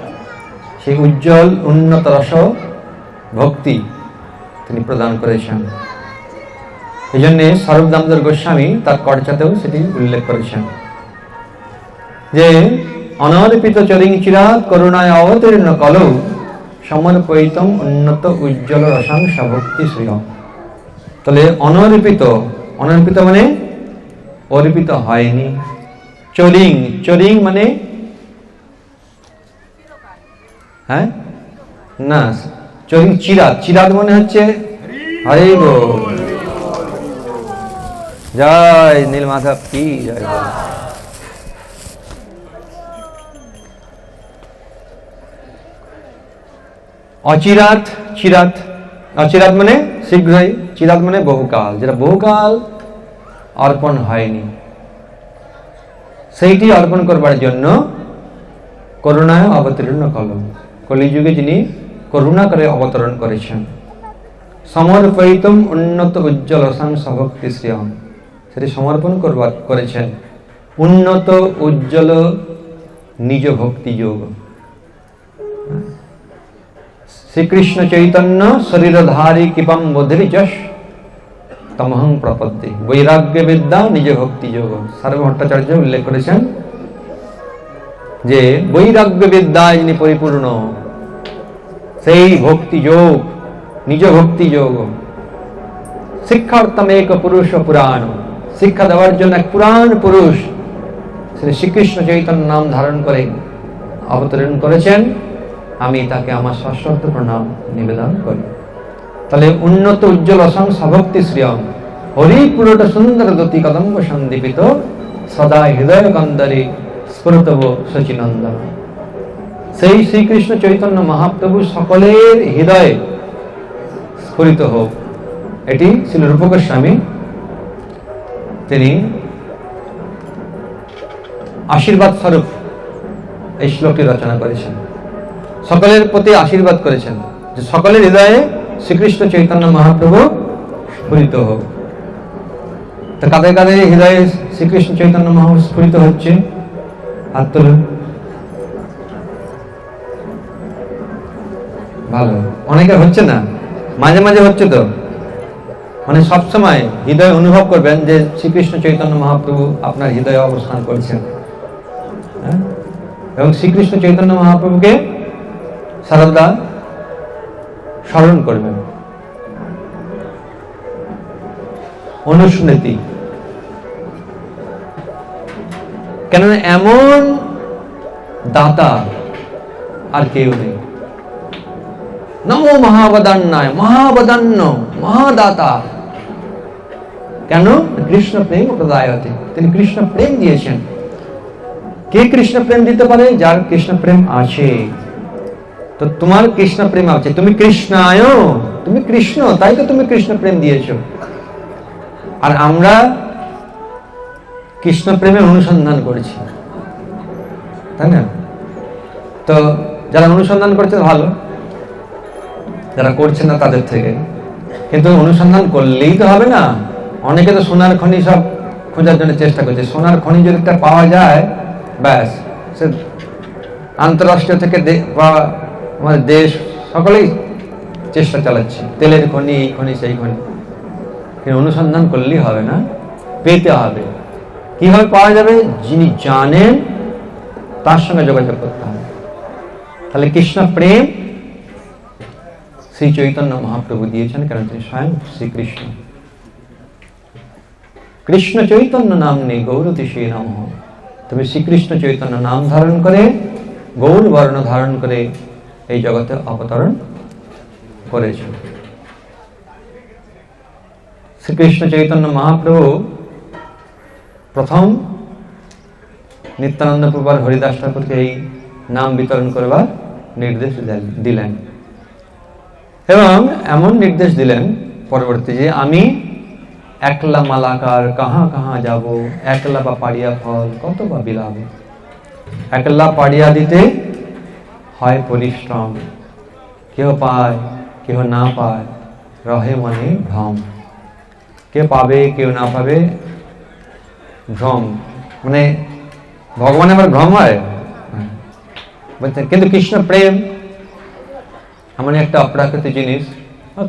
সেই উজ্জ্বল উন্নত রস ভক্তি তিনি প্রদান করেছেন। এই জন্যে স্বরূপ দামোদর গোস্বামী তার কর্চাতেও সেটি উল্লেখ করেছেন যে অনর্পিত চরিং চিরাৎ করুণায় অবতীর্ণ কলৌ সমর্পয়িতম উন্নত উজ্জ্বল রসাংশ ভক্তি শ্রিয়। তাহলে অনর্পিত, অনর্পিত মানে অর্পিত হয়নি। চরিং, চরিং মানে হ্যাঁ না, চরিং চিরাত, চিরাত মানে হচ্ছে হরে বল, জয় নীলমাধব কি জয় বল। অচিরাত, চিরাত, অচিরাত মানে শীঘ্রই, চিরাত মানে বহুকাল, যেটা বহুকাল অর্পণ হয়নি, সেইটি অর্পণ করবার জন্য করুণায় অবতীর্ণ কলম, কলিযুগে যিনি করুণা করে অবতরণ করেছেন। সমর্পয়িতম উন্নত উজ্জ্বল রসাংশ ভক্তি শ্রিয়ম, সেটি সমর্পণ করেছেন উন্নত উজ্জ্বল নিজ ভক্তি যোগ। শ্রীকৃষ্ণ চৈতন্য শরীরধারী কৃপম বোধির যশ তমহং প্রপদ্যে, বৈরাগ্য বিদ্যা নিজ ভক্তি যোগ। সার্ব ভট্টাচার্য উল্লেখ করেছেন যে বৈরাগ্য বিদ্যায় যিনি পরিপূর্ণ, সেই ভক্তি যোগ, নিজ ভক্তি যোগ। শিক্ষার্থম এক পুরুষ পুরাণ, শিক্ষা দেওয়ার জন্য এক পুরাণ পুরুষ শ্রী শ্রীকৃষ্ণ চৈতন্য নাম ধারণ করে অবতরণ করেছেন। আমি তাকে আমার সশ্রদ্ধ প্রণাম নিবেদন করি। তাহলে উন্নত উজ্জ্বল অসংখ্য ভক্তি শ্রিয়ম হরি পুরোটা সুন্দর দতি কদম্ব সন্দীপিত সদা হৃদয় কন্দরে স্ফুরতব শচীনন্দন। সেই শ্রীকৃষ্ণ চৈতন্য মহাপ্রভু সকলের হৃদয়ে স্ফুরিত হোক, এটি ছিল রূপক গোস্বামী, তিনি আশীর্বাদ স্বরূপ এই শ্লোকটি রচনা করেছেন। সকলের প্রতি আশীর্বাদ করেছেন যে সকলের হৃদয়ে শ্রীকৃষ্ণ চৈতন্য মহাপ্রভু স্ফুরিত হোক। তো কাদের কাদের হৃদয়ে শ্রীকৃষ্ণ চৈতন্য মহাপ্রভু স্ফুরিত হচ্ছে? হাত তুলুন। ভালো, অনেকে হচ্ছে না, মাঝে মাঝে হচ্ছে। তো মানে সবসময় হৃদয় অনুভব করবেন যে শ্রীকৃষ্ণ চৈতন্য মহাপ্রভু আপনার হৃদয়ে অবস্থান করছেন, এবং শ্রীকৃষ্ণ চৈতন্য মহাপ্রভুকে সর্বদা স্মরণ করবেন। অনুস্মৃতি, কেননা এমন দাতা আর কেউ নেই। নমো মহাবদান্নায়, মহাবদান্ন, মহাদাতা। কেন? কৃষ্ণ প্রেম প্রদায়তে, তিনি কৃষ্ণ প্রেম দিয়েছেন। কে কৃষ্ণ প্রেম দিতে পারে? যার কৃষ্ণ প্রেম আছে। তো তোমার কৃষ্ণ প্রেম আছে, তুমি কৃষ্ণায়, তুমি কৃষ্ণ, তাই তো তুমি কৃষ্ণ প্রেম দিয়েছো। আর আমরা কৃষ্ণ প্রেমের অনুসন্ধান করেছি, তাই না? তো যারা অনুসন্ধান করছে ভালো, যারা করছে না তাদের থেকে। কিন্তু অনুসন্ধান করলেই তো হবে না। অনেকে তো সোনার খনি সব খোঁজার জন্য চেষ্টা করছে। সোনার খনি যদি একটা পাওয়া যায়, ব্যাস, সে আন্তঃরাষ্ট্রীয় থেকে বা আমাদের দেশ সকলেই চেষ্টা চালাচ্ছে, তেলের খনি, এই খনি, সেই খনি। কিন্তু অনুসন্ধান করলেই হবে না, পেতে হবে। কিভাবে পাওয়া যাবে? যিনি জানেন তার সঙ্গে যোগাযোগ করতে হবে। তাহলে কৃষ্ণ প্রেম শ্রী চৈতন্য মহাপ্রভু দিয়েছেন, কারণ তিনি স্বয়ং শ্রীকৃষ্ণ। কৃষ্ণ চৈতন্য নাম নেই গৌরতি সেই নাম। তুমি শ্রীকৃষ্ণ চৈতন্য নাম ধারণ করে, গৌর বর্ণ ধারণ করে এই জগতে অবতরণ করেছ। শ্রীকৃষ্ণ চৈতন্য মহাপ্রভু প্রথম নিত্যানন্দ প্রভুর হরিদাস ঠাকুরকে এই নাম বিতরণ করবার নির্দেশ দিলেন, এবং এমন নির্দেশ দিলেন পরবর্তী যে আমি একলা মালাকার কাহা কাহা যাব, একলা বা পাড়িয়া ফল কত বা বিলাব। একলা পাড়িয়া দিতে হয় পরিশ্রম, কেউ পায় কেউ না পায়, রহে মনে ভ্রম। কেউ পাবে কেউ না পাবে, ভ্রম। মানে ভগবান আবার ভ্রম হয়, কিন্তু কৃষ্ণ প্রেম এমন একটা অপ্রাকৃতিক জিনিস,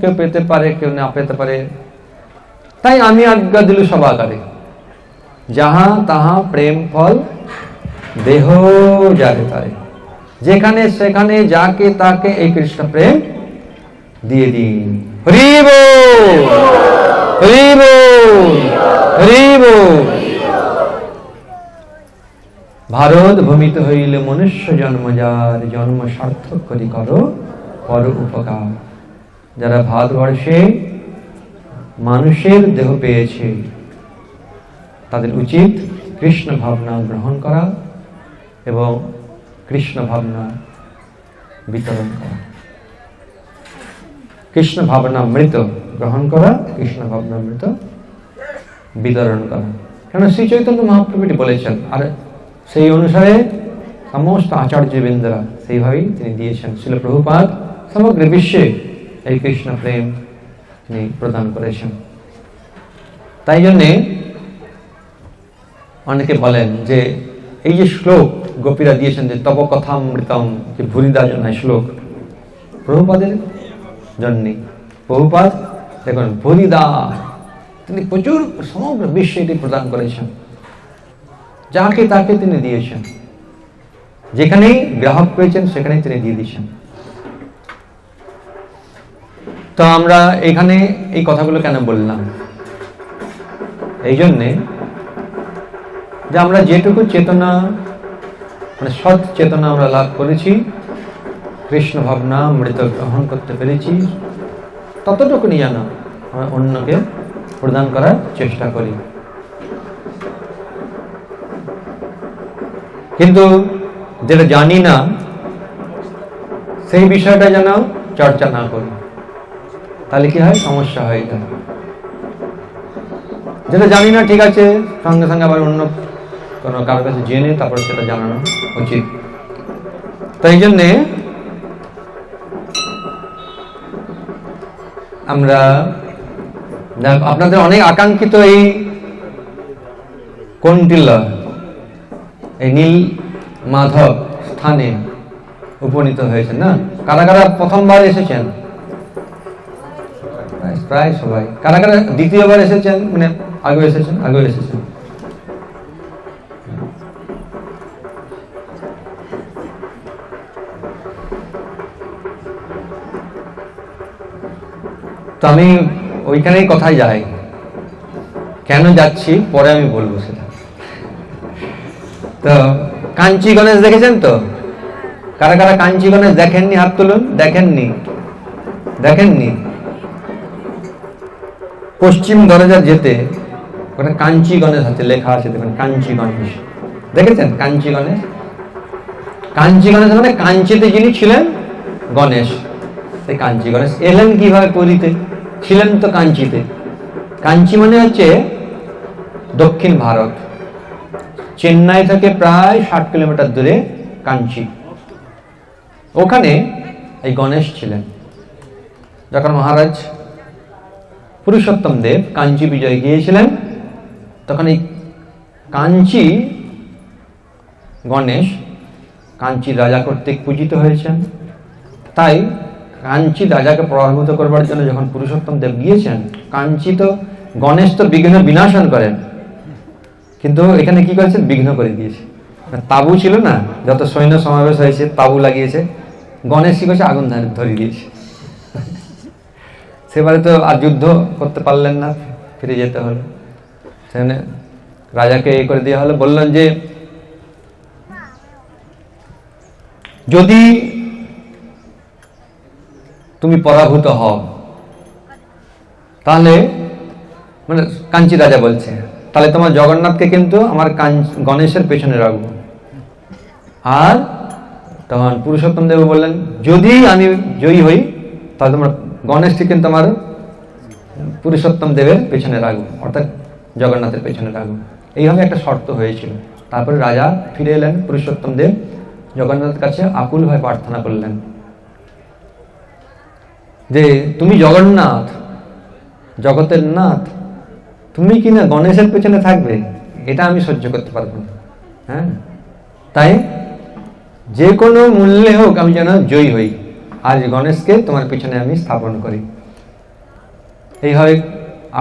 কেউ পেতে পারে কেউ না পেতে পারে। তাই আমি আজ্ঞা দিল সবাকারে, যাহা তাহা প্রেম ফল দেহ যারে তারে, যেখানে সেখানে যাকে তাকে এই কৃষ্ণ প্রেম দিয়ে দিন। হরি বল, হরি বল, হরি বল। ভারত ভূমিত হইলে মনুষ্য জন্ম যার, জন্ম সার্থক করি করো পর উপকার। যারা ভারতবর্ষে মানুষের দেহ পেয়েছে তাদের উচিত কৃষ্ণ ভাবনা গ্রহণ করা এবং কৃষ্ণ ভাবনা বিতরণ করা। কৃষ্ণ ভাবনা মৃত গ্রহণ করা, কৃষ্ণ ভাবনা মৃত বিতরণ করা। কেন শ্রী চৈতন্য মহাপ্রভুটি বলেছেন, আর সেই অনুসারে সমস্ত আচার্যবৃন্দরা সেইভাবেই তিনি দিয়েছেন। শ্রীল প্রভুপাদ সমগ্র বিশ্বে এই কৃষ্ণ প্রেম তিনি প্রদান করেছেন। তাই জন্যে অনেকে বলেন যে এই যে শ্লোক গোপীরা দিয়েছেন যে তব কথামৃতম, যে ভুরিদা জনায় শ্লোক, প্রভুপাদের জন্যে। প্রভুপাদ দেখুন ভুরিদা, তিনি প্রচুর সমগ্র বিশ্বে এটি প্রদান করেছেন, যাকে তাকে তিনি দিয়েছেন, যেখানেই গ্রাহক পেয়েছেন সেখানেই তিনি দিয়ে দিয়েছেন। তো আমরা এখানে এই কথাগুলো কেন বললাম? এই জন্যে যে আমরা যেটুকু চেতনা, মানে সৎ চেতনা আমরা লাভ করেছি, কৃষ্ণ ভাবনা মৃত গ্রহণ করতে পেরেছি, ততটুকুনি যেন আমরা অন্যকে প্রদান করার চেষ্টা করি। কিন্তু যেটা জানি না সেই বিষয়টা যেন চর্চা না করি, তাহলে কি হয়, সমস্যা হয়ে যায়। যেটা জানি না ঠিক আছে, সঙ্গে সঙ্গে আবার অন্য কোনো কারোর কাছে জেনে তারপর সেটা জানানো উচিত। তাই জন্যে আমরা আপনাদের অনেক আকাঙ্ক্ষিত এই কন্টিলা, এই নীল মাধব স্থানে উপনীত হয়েছেন না? কারা কারা প্রথমবার এসেছেন? প্রায় সবাই। কারা কারা দ্বিতীয়বার এসেছেন, মানে আগেও এসেছেন? আগেও এসেছেন। তো আমি ওইখানেই কথায় যাই, কেন যাচ্ছি পরে আমি বলবো সেটা। তো কাঞ্চি গণেশ দেখেছেন তো? কারা কারা কাঞ্চি গণেশ দেখেননি হাত তুলুন। দেখেননি? দেখেননি? পশ্চিম দরজা যেতে ওখানে কাঞ্চি গণেশ আছে, লেখা আছে, দেখুন কাঞ্চি গণেশ। দেখেছেন কাঞ্চি গণেশ? কাঞ্চি গণেশ মানে কাঞ্চিতে যিনি ছিলেন গণেশ, সেই কাঞ্চি গণেশ এলেন কিভাবে পুরীতে? ছিলেন তো কাঞ্চিতে। কাঞ্চি মানে হচ্ছে দক্ষিণ ভারত, চেন্নাই থেকে প্রায় 60 কিলোমিটার দূরে কাঞ্চি। ওখানে এই গণেশ ছিলেন। যখন মহারাজ পুরুষোত্তম দেব কাঞ্চি বিজয় গিয়েছিলেন, তখন এই কাঞ্চি গণেশ কাঞ্চি রাজা কর্তৃক পূজিত হয়েছেন। তাই কাঞ্চি রাজাকে প্রভাবিত করবার জন্য যখন পুরুষোত্তম দেব গিয়েছেন, কাঞ্চি তো গণেশ তো বিঘ্ন বিনাশন করেন, কিন্তু এখানে কি করেছেন, বিঘ্ন করে দিয়েছে। তাবু ছিল না, যত সৈন্য সমাবেশ হয়েছে তাবু লাগিয়েছে, গণেশ কি করেছে, আগুন ধরিয়ে দিয়েছে। সেবারে তো আর যুদ্ধ করতে পারলেন না, ফিরে যেতে হলো। সেখানে রাজাকে এ করে দেওয়া হলো, বললেন যে যদি তুমি পরাভূত হও তাহলে, মানে কাঞ্চি রাজা বলছে, তাহলে তোমার জগন্নাথকে কিন্তু আমার গণেশের পেছনে রাখবো। আর তখন পুরুষোত্তম দেব বললেন, যদি আমি জয়ী হই তাহলে তোমার গণেশকে কিন্তু আমার পুরুষোত্তম দেবের পেছনে রাখবো, অর্থাৎ জগন্নাথের পেছনে রাখবো। এইভাবে একটা শর্ত হয়েছিল। তারপরে রাজা ফিরে এলেন, পুরুষোত্তম দেব জগন্নাথের কাছে আকুল হয়ে প্রার্থনা করলেন যে তুমি জগন্নাথ, জগতের নাথ, তুমি কি না গণেশের পেছনে থাকবে? এটা আমি সহ্য করতে পারবো না। হ্যাঁ, তাই যে কোনো মূল্যে হোক আমি যেন জয়ী হই, আজ গণেশকে তোমার পিছনে আমি স্থাপন করি। এইভাবে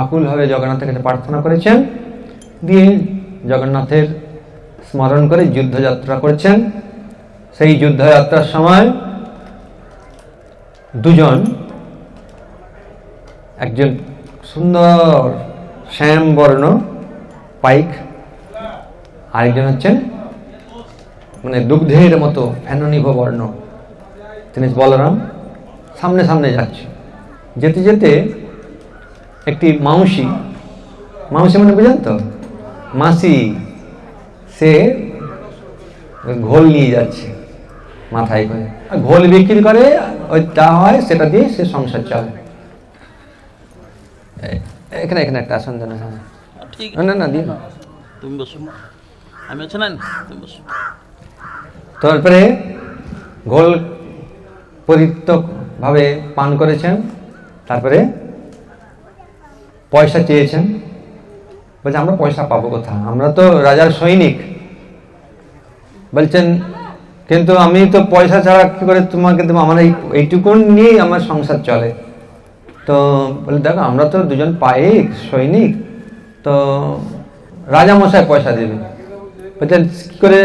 আকুলভাবে জগন্নাথের কাছে প্রার্থনা করেছেন। দিয়ে জগন্নাথের স্মরণ করে যুদ্ধযাত্রা করছেন। সেই যুদ্ধযাত্রার সময় দুজন, একজন সুন্দর শ্যামবর্ণ পাইক, আরেকজন হচ্ছেন মানে দুগ্ধের মতো ফেননিভ বর্ণ, তিনি বলরাম, সামনে সামনে যাচ্ছে। যেতে যেতে একটি মাউসি মানে বুঝেন তো, মাসি, সে ঘোল নিয়ে যাচ্ছে মাথায় করে, আর ঘোল বিক্রি করে, ওই যা হয় সেটা দিয়ে সে সংসার চলে। এখানে একটা আসন দেন। ঠিক না না দিন। তুমি বসো, আমি আছি না, তুমি বসো। তারপরে ঘোল পরিত্যক্তভাবে পান করেছেন, তারপরে পয়সা চেয়েছেন। বলছে আমরা পয়সা পাবো কোথা, আমরা তো রাজার সৈনিক। বলছেন কিন্তু আমি তো পয়সা ছাড়া কি করে তোমাকে দেবো, আমার এইটুকুন নিয়েই আমার সংসার চলে। তো বলে দেখো আমরা তো দুজন পাইক সৈনিক, তো রাজামশাই পয়সা দেবে। বলছেন কি করে,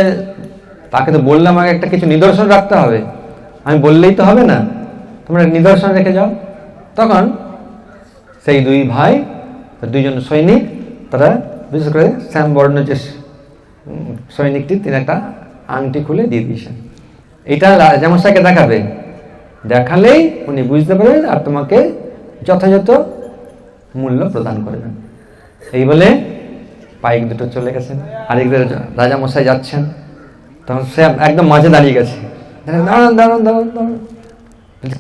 তাকে তো বললাম আগে একটা কিছু নিদর্শন রাখতে হবে, আমি বললেই তো হবে না, তোমরা নিদর্শন রেখে যাও। তখন সেই দুই ভাই, দুইজন সৈনিক, তারা বিশেষ করে শ্যামবর্ণ যে সৈনিকটি, তিনি একটা আংটি খুলে দিয়ে দিয়েছেন, এটা রাজামশাইকে দেখাবে, দেখালেই উনি বুঝতে পারবেন আর তোমাকে যথাযথ মূল্য প্রদান করবেন। এই বলে পাইক দুটো চলে গেছেন, আরেকদের রাজামশাই যাচ্ছেন। তখন সে একদম মাঝে দাঁড়িয়ে গেছে, দাঁড়ান দাঁড়ান দাঁড়ান দাঁড়ান।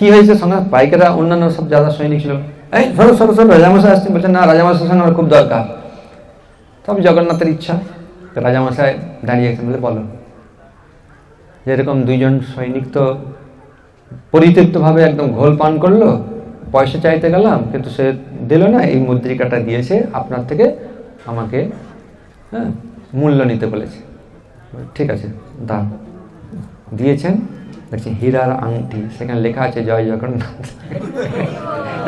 কি হয়েছে? সঙ্গে পাইকেরা অন্যান্য সব যারা সৈনিক ছিল, এই সরো সরো সরো, রাজামশাই আসছেন। বলছেন না, রাজামশাইয়ের সঙ্গে আমার খুব দরকার। তবে জগন্নাথের ইচ্ছা, তো রাজামশাই দাঁড়িয়ে গেছেন। বলে বলো, যেরকম দুইজন সৈনিক তো পরিতৃপ্তভাবে একদম ঘোল পান করলো, পয়সা চাইতে গেলাম কিন্তু সে দিল না, এই মুদ্রিকাটা দিয়েছে আপনার থেকে আমাকে মূল্য নিতে বলেছে। ঠিক আছে দাও, দিয়েছেন। দেখছি হীরার আংটি, সেখানে লেখা আছে জয় জগন্নাথ,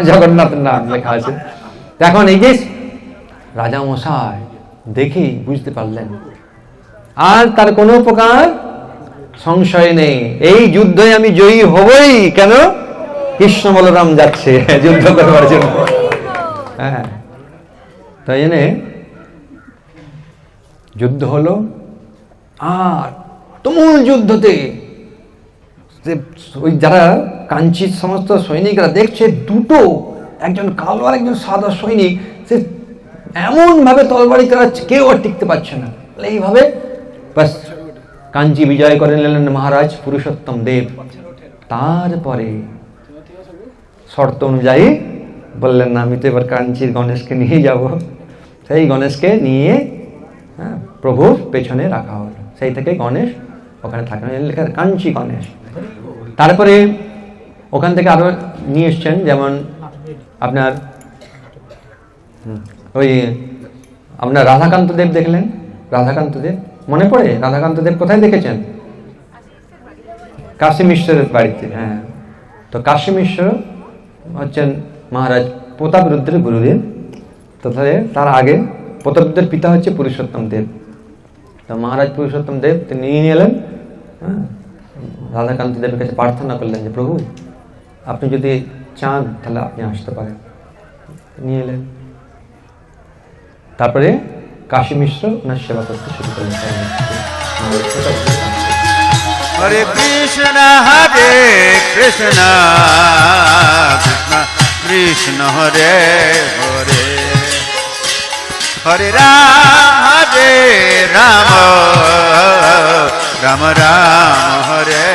জগন্নাথের নাম লেখা আছে। এখন এই যে রাজামশাই দেখেই বুঝতে পারলেন, আর তার কোনো প্রকার সংশয় নেই, এই যুদ্ধে আমি জয়ী হবই। কেন? কৃষ্ণ বলরাম যাচ্ছে যুদ্ধ করবার জন্য। হ্যাঁ, তাই জন্যে যুদ্ধ হলো। আর তুমুল যুদ্ধতে ওই যারা কাঞ্চির সমস্ত সৈনিকরা দেখছে, দুটো, একজন কালো আর একজন সাদা সৈনিক, সে এমন ভাবে তলবাড়ি চালাচ্ছে কেউ আর টিকতে পারছে না। এইভাবে বাস কাঞ্চি বিজয় করে নিলেন মহারাজ পুরুষোত্তম দেব। তারপরে শর্ত অনুযায়ী বললেন না, আমি তো এবার কাঞ্চির গণেশকে নিয়ে যাব। সেই গণেশকে নিয়ে প্রভুর পেছনে রাখা হলো, সেই থেকে গণেশ ওখানে থাকে, লেখা কাঞ্চি গণেশ। তারপরে ওখান থেকে আরো নিয়ে এসছেন, যেমন আপনার ওই আপনার রাধাকান্ত দেব দেখলেন। রাধাকান্ত দেব মনে পড়ে? রাধাকান্ত দেব কোথায় দেখেছেন? কাশী মিশ্রের বাড়িতে। হ্যাঁ, তো কাশী মিশ্র হচ্ছেন মহারাজ প্রতাপরুদ্রের গুরুদেব। তাহলে তার আগে প্রতাপরুদ্রের পিতা হচ্ছে পুরুষোত্তম দেব। তো মহারাজ পুরুষোত্তম দেব তিনি নিয়ে এলেন, রাধাকান্ত দেবের কাছে প্রার্থনা করলেন যে প্রভু আপনি যদি চান তাহলে আপনি আসতে পারেন। নিয়ে এলেন। তারপরে কাশী মিশ্র ওনার সেবা করতে শুরু করলেন। হরে কৃষ্ণ হরে কৃষ্ণ কৃষ্ণ কৃষ্ণ হরে হরে, হরে রাম রাম রাম রাম হরে